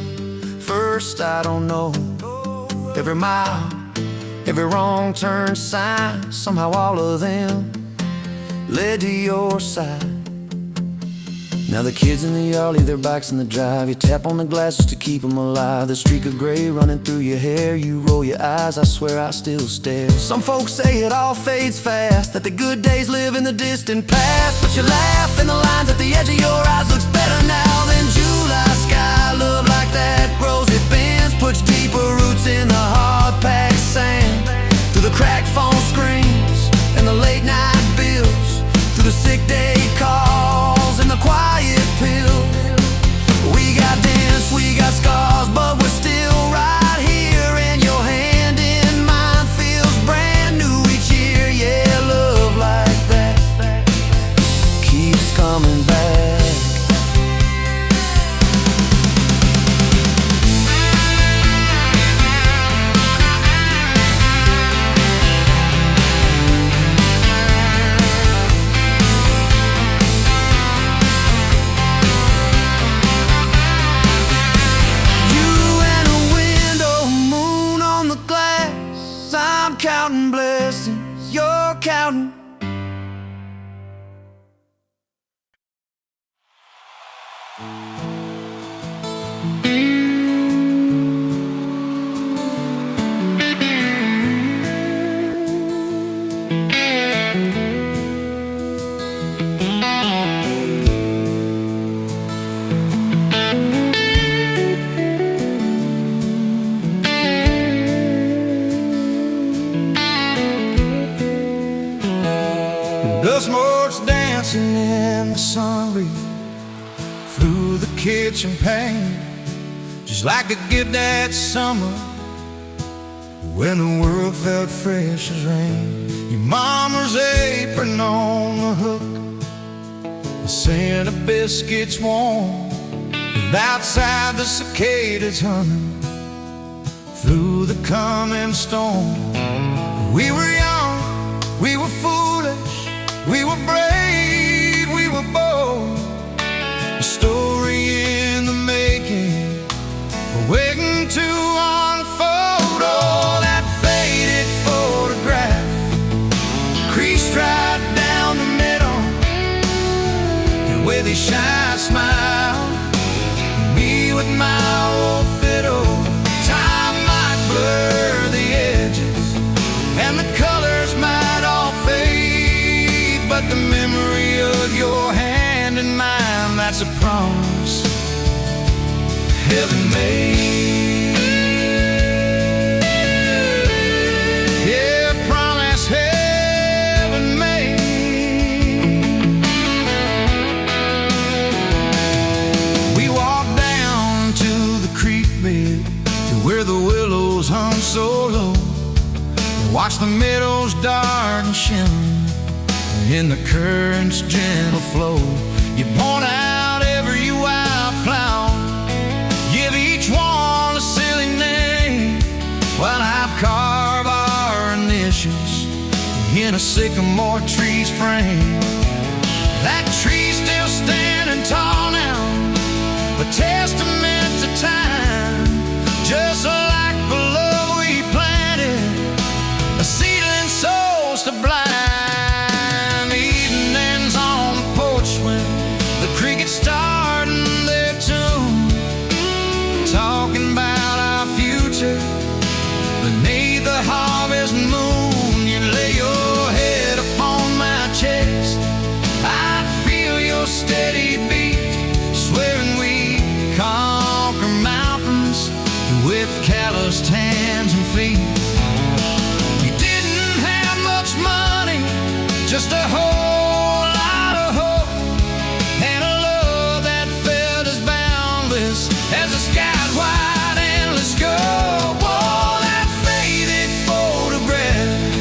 first I don't know. Every mile, every wrong turn sign, somehow all of them led to your side. Now the kids in the yard leave their bikes in the drive. You tap on the glasses to keep them alive. The streak of gray running through your hair. You roll your eyes, I swear I still stare. Some folks say it all fades fast, that the good days live in the distant past. But you laugh and the lines at the edge of your eyes looks better now than July sky. Love like that grows, it bends, puts deeper roots in the hard-packed sand. Through the cracked phone screens and the late night bills, through the sick day calls and the quiet pills. We got dents, we got scars, but we're still right here. And your hand in mine feels brand new each year. Yeah, love like that keeps coming back. Counting blessings, you're counting. The smoke's dancing in the sun breeze through the kitchen pane, just like a gift that summer when the world felt fresh as rain. Your mama's apron on the hook, the scent of biscuits warm, and outside the cicadas humming through the coming storm. We were young, we were foolish, we were brave, we were bold. A story in the making, waiting to unfold. Oh, that faded photograph, creased right down the middle, and with a shy smile, me with my old fiddle. Time might blur the edges, and the colors might all fade, but the memory of your hand in mine, that's a promise heaven made. Yeah, promise heaven made. We walked down to the creek bed, to where the willows hung so low, and watched the meadows dark and shimmer in the current's gentle flow. You point out every wildflower, give each one a silly name, while I've carved our initials in a sycamore tree's frame. That tree's still standing tall now, a testament to time, just like the love we planted, a seedling souls to blind. Just a whole lot of hope and a love that felt as boundless as the sky's wide endless scope. Oh, that faded photograph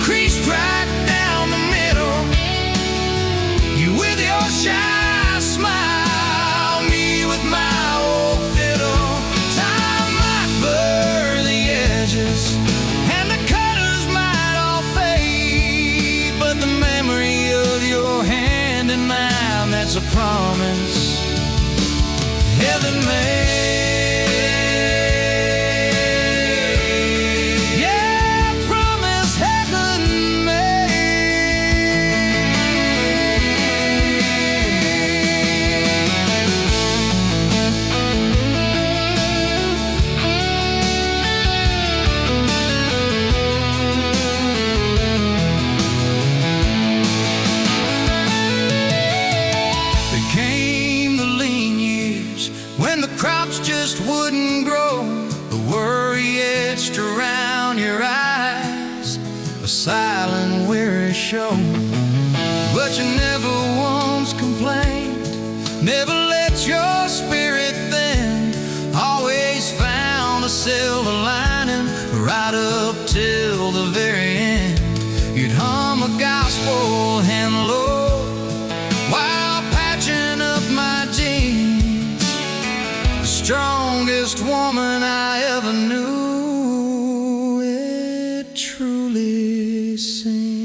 creased right down the middle. You with your shy smile, me with my old fiddle. Time might blur the edges and the colors might all fade, but the memory of your hand in mine, that's a promise heaven made. When the crops just wouldn't grow, the worry etched around your eyes, a silent, weary show. But you never once complained, never let your spirit thin, always found a silver lining right up till the very end. You'd hum a gospel and low while patching up my jeans. Strongest woman I ever knew, it truly seems.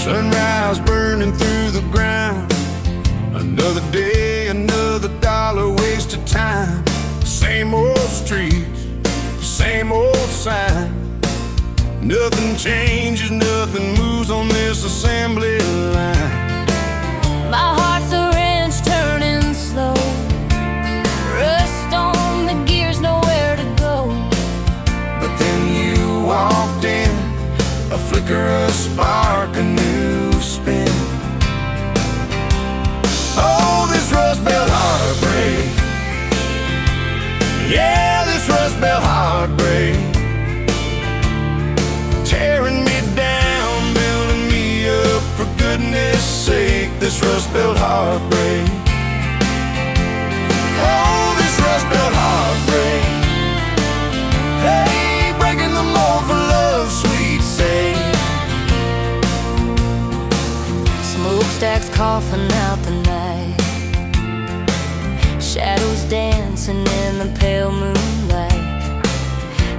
Sunrise burning through the ground. Another day, another dollar wasted time. Same old streets, same old sign. Nothing changes, nothing moves on this assembly line. My heart's a wrench turning slow, rust on the gears, nowhere to go. But then you walked in, a flicker, a spark, a new spin. Oh, this Rust Belt heartbreak. Yeah, this Rust Belt heartbreak. Tearing me down, building me up, for goodness sake, this Rust Belt heartbreak. Oh, this Rust Belt heartbreak. Hey, breaking the mold for love's sweet sake. Smokestacks coughing out the night, shadows dancing in the pale moonlight.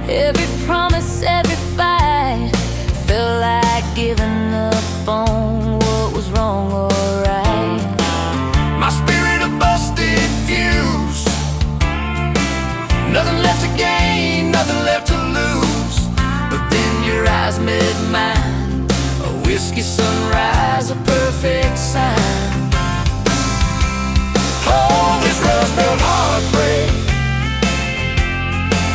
Every promise, every fight felt like giving up on what was wrong or right. My spirit a busted fuse, nothing left to gain, nothing left to lose. But then your eyes met mine, a whiskey sunrise, a perfect sign. Oh, this Rust Belt heartbreak.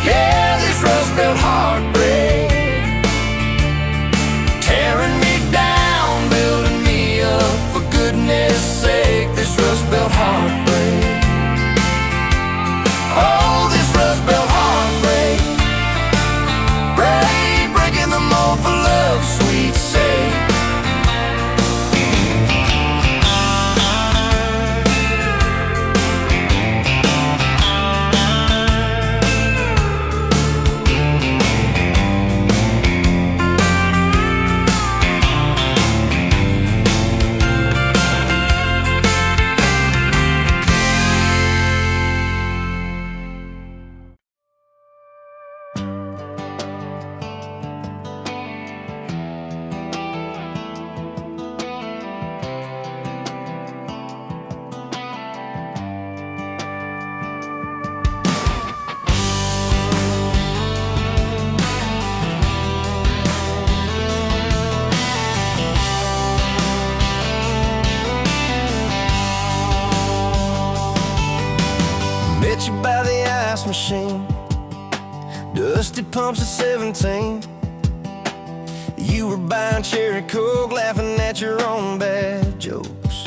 Yeah, this Rust Belt heartbreak. Tearing me down, building me up, for machine, dusty pumps at 17. You were buying cherry coke, laughing at your own bad jokes.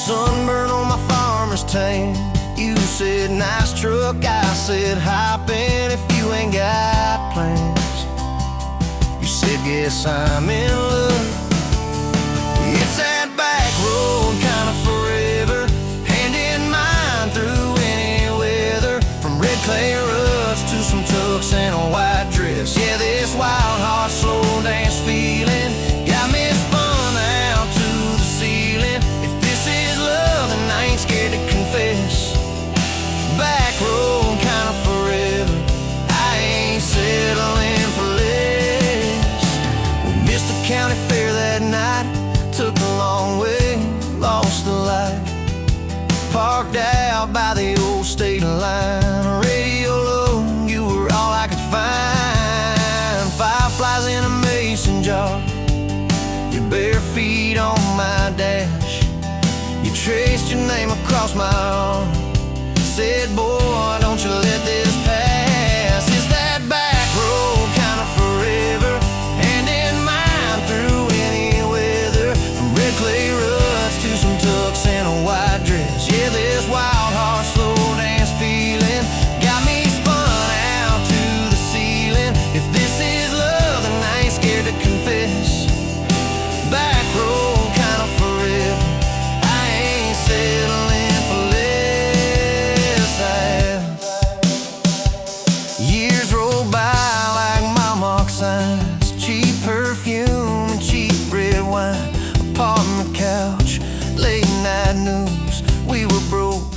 Sunburn on my farmer's tan. You said nice truck, I said hop in if you ain't got plans. You said guess I'm in love. It's that back road kind of forever, hand in mine through any weather. From red clay ruts to some tucks and a white dress. Yeah, this wild heart slow dance feeling got me spun out to the ceiling. If this is love, then I ain't scared to confess. Back road kind of forever, I ain't settling for less. We missed the county fair that night, took the long way, lost the light. Parked out by the old state line, radio low, you were all I could find. Fireflies in a mason jar, your bare feet on my dash. You traced your name across my arm, said, boy, don't you let this pass. It's that back road kind of forever, hand in mine through any weather. From red clay ruts to some tucks and a white dress. Yeah, this wild heart slow dance feeling got me spun out to the ceiling. If this is love, then I ain't scared to confess. Back road kind of forever, I ain't settling for less. Years roll by like mile mark signs, cheap perfume and cheap red wine. Apartment couch, late night news. We were broke,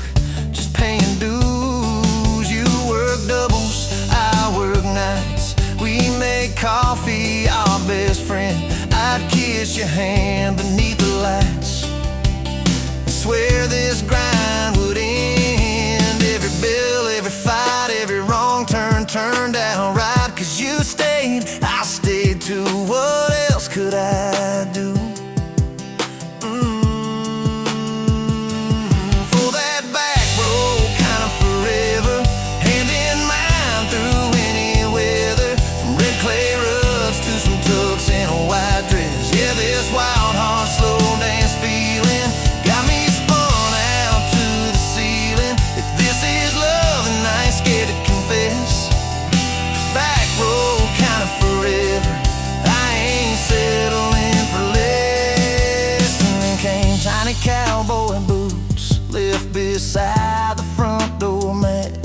just paying dues. You work doubles, I work nights. We made coffee, our best friend. I'd kiss your hand beneath the lights and swear this grind would end. Every bill, every fight, every wrong turn turned out right. Cause you stayed, I stayed too. What else could I do? For that back road kind of forever, hand in mine through any weather. From red clay ruts to some tucks and a white dress. Yeah, this wild heart slow dance feeling got me spun out to the ceiling. If this is love, then I ain't scared to confess. Back road kind of forever, I ain't settling for less. And then came tiny cowboy boots, left beside the front door mat.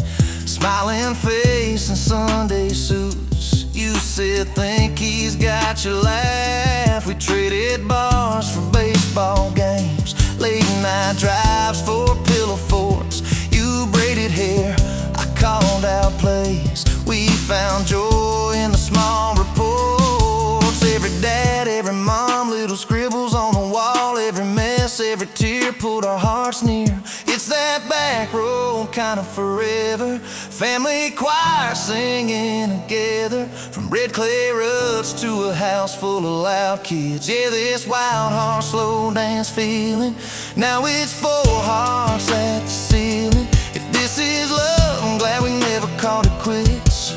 Smiling face and Sunday suits. You said think he's got your laugh. We traded bars for baseball games, late night drives for pillow forts. You braided hair, I called out plays. We found joy in the small reports. Every dad, every mom, little scribbles on the wall. Every mess, every tear pulled our hearts near. It's that back road kind of forever, family choir singing together. From red clay ruts to a house full of loud kids. Yeah, this wild heart slow dance feeling, now it's four hearts at the ceiling. If this is love, I'm glad we never called it quits.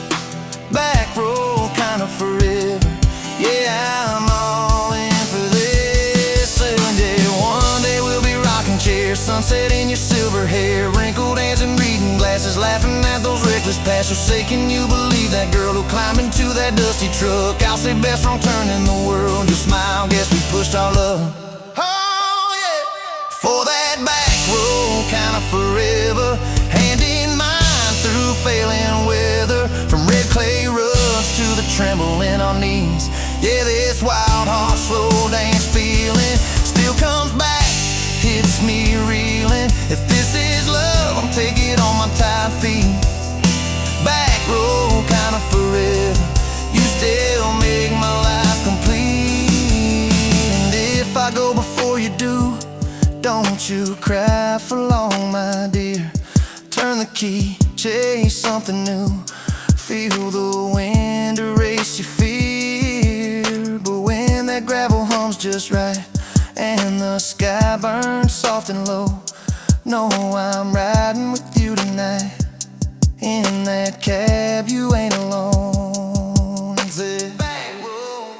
Back road kind of forever, yeah, I'm all in for this. And yeah, one day we'll be rocking chairs, sunset in your silver hair, wrinkled hands and reading glasses, laughing at those reckless past. So say, can you believe that girl who climbed into that dusty truck? I'll say best wrong turn in the world. You'll smile, guess we pushed our love. Oh yeah, for that back road kind of forever, hand in mine through failing weather. From red clay ruts to the tremble in our knees. Yeah, this wild heart slow dance feeling still comes back, hits me reeling. If this is love, I'm taking on my tired feet. Back road kind of forever, you still make my life complete. And if I go before you do, don't you cry for long, my dear. Turn the key, chase something new. Feel the wind erase your fear. But when that gravel hums just right and the sky burns soft and low, know I'm riding with you tonight. In that cab, you ain't alone. And say, back room.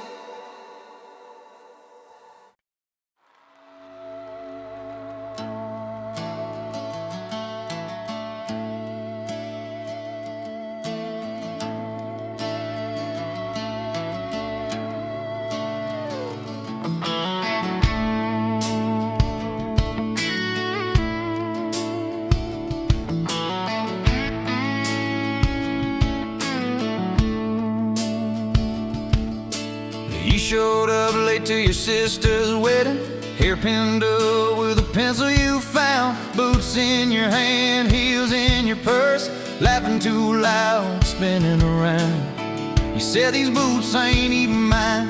You showed up late to your sister's wedding, hair pinned up with a pencil you found, boots in your hand, heels in your purse, laughing too loud, spinning around. You said these boots ain't even mine,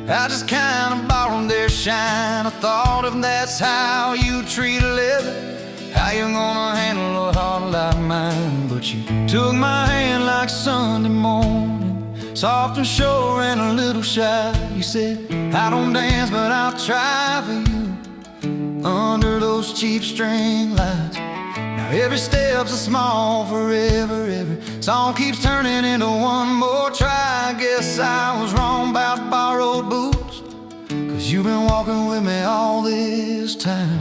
I just kinda borrowed their shine. I thought if that's how you treat a living, how you gonna handle a heart like mine? But you took my hand like Sunday morning, soft and sure and a little shy. You said, I don't dance, but I'll try for you under those cheap string lights. Now every step's a small forever, every song keeps turning into one more try. I guess I was wrong about borrowed boots, 'cause you've been walking with me all this time.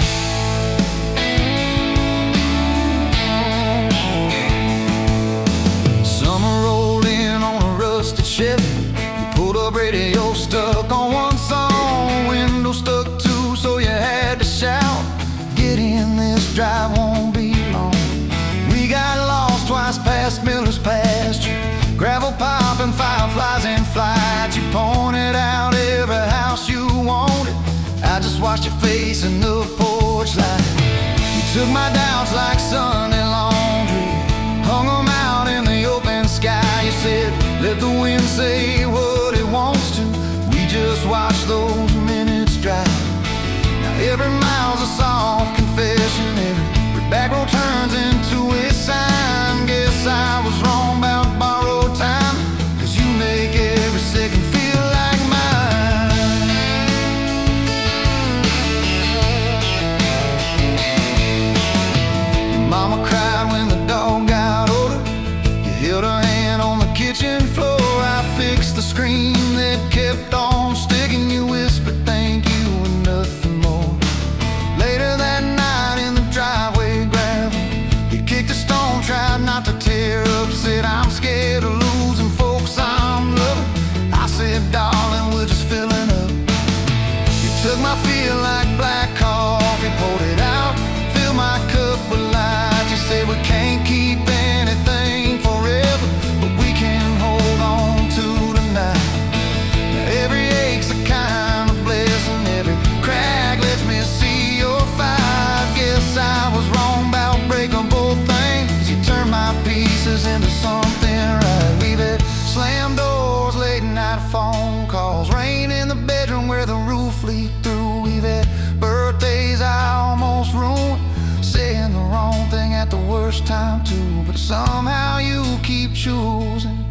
Summer rolled in on a rusted Chevy. You pulled up, radio stuck on one song, window stuck too, so you had to shout, get in, this drive won't be long. We got lost twice past Miller's pasture, gravel popping, fireflies in flight. You pointed out every house you wanted, I just watched your face in the porch light. You took my doubts like Sunday laundry, hung them out in the open sky. You said, let the wind say what it wants to, we just watch those minutes drive. Now every mile's a soft confession, every back road turns into a sign. Guess I was wrong about borrowed time, 'cause you make every second feel like mine. Your mama cried when the dog got older, you held her hand on the kitchen floor. I fixed the screen that kept on sticking, you whispered thank you and nothing more. Later that night in the driveway gravel, you kicked a stone, tried not to tear up, said I'm scared of losing folks I'm loving. I said darling, we're just filling up. You took my feel like black coffee, poured it out, filled my cup with light. You said we can't keep anything forever, but we can hold on to tonight. Now every ache's a kind of blessing, every crack lets me see your fight. Guess I was wrong about breaking both things, you turned my pieces into something right. We've had slam doors, late night phone calls, rain in the bedroom where the roof leaked through. We've had birthdays I almost ruined, saying the wrong thing at the worst time too. But somehow you keep choosing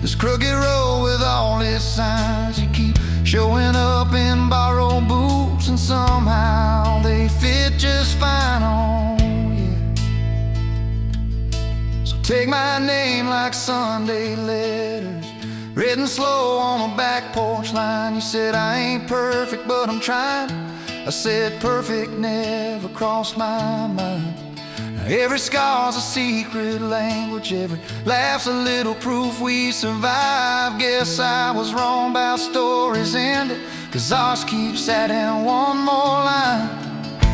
this crooked road with all its signs. You keep showing up in borrowed boots, and somehow they fit just fine on you. So take my name like Sunday letters, written slow on a back porch line. You said I ain't perfect, but I'm trying. I said perfect never crossed my mind. Now every scar's a secret language, every laugh's a little proof we survived. Guess I was wrong about stories ended, 'cause ours keeps adding one more line.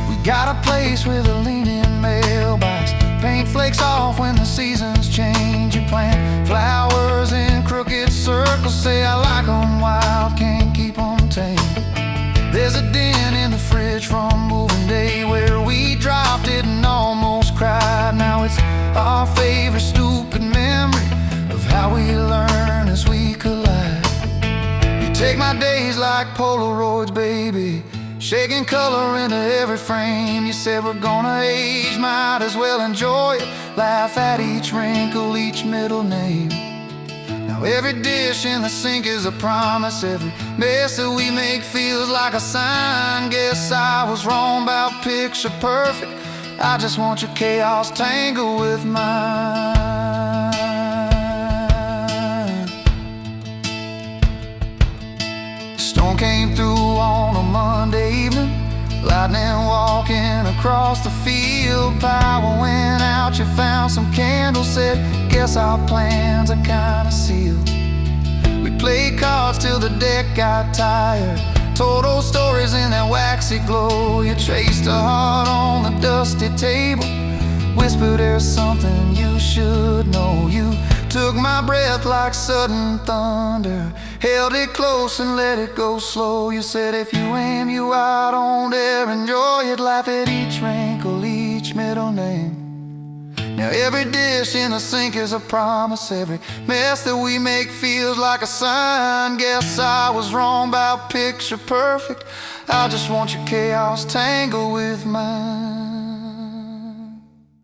We got a place with a leaning mailbox, paint flakes off when the seasons change. You plant flowers in crooked circles, say I like 'em wild, can't keep 'em tame. There's a dent in the fridge from moving day where we dropped it and almost cried. Now it's our favorite stupid memory of how we learn as we collide. You take my days like Polaroids, baby, shaking color into every frame. You said we're gonna age, might as well enjoy it, laugh at each wrinkle, each middle name. Now every dish in the sink is a promise, every mess that we make feels like like a sign. Guess I was wrong about picture perfect. I just want your chaos tangled with mine. Storm came through on a Monday evening, lightning walking across the field. Power went out, you found some candles, said, guess our plans are kinda sealed. We played cards till the deck got tired, told old stories in that waxy glow. You traced a heart on the dusty table, whispered there's something you should know. You took my breath like sudden thunder, held it close and let it go slow. You said if you aim you out, don't dare enjoy it. Laugh at each wrinkle, each middle name. Now every dish in the sink is a promise. Every mess that we make feels like a sign. Guess I was wrong about picture perfect. I just want your chaos tangled with mine.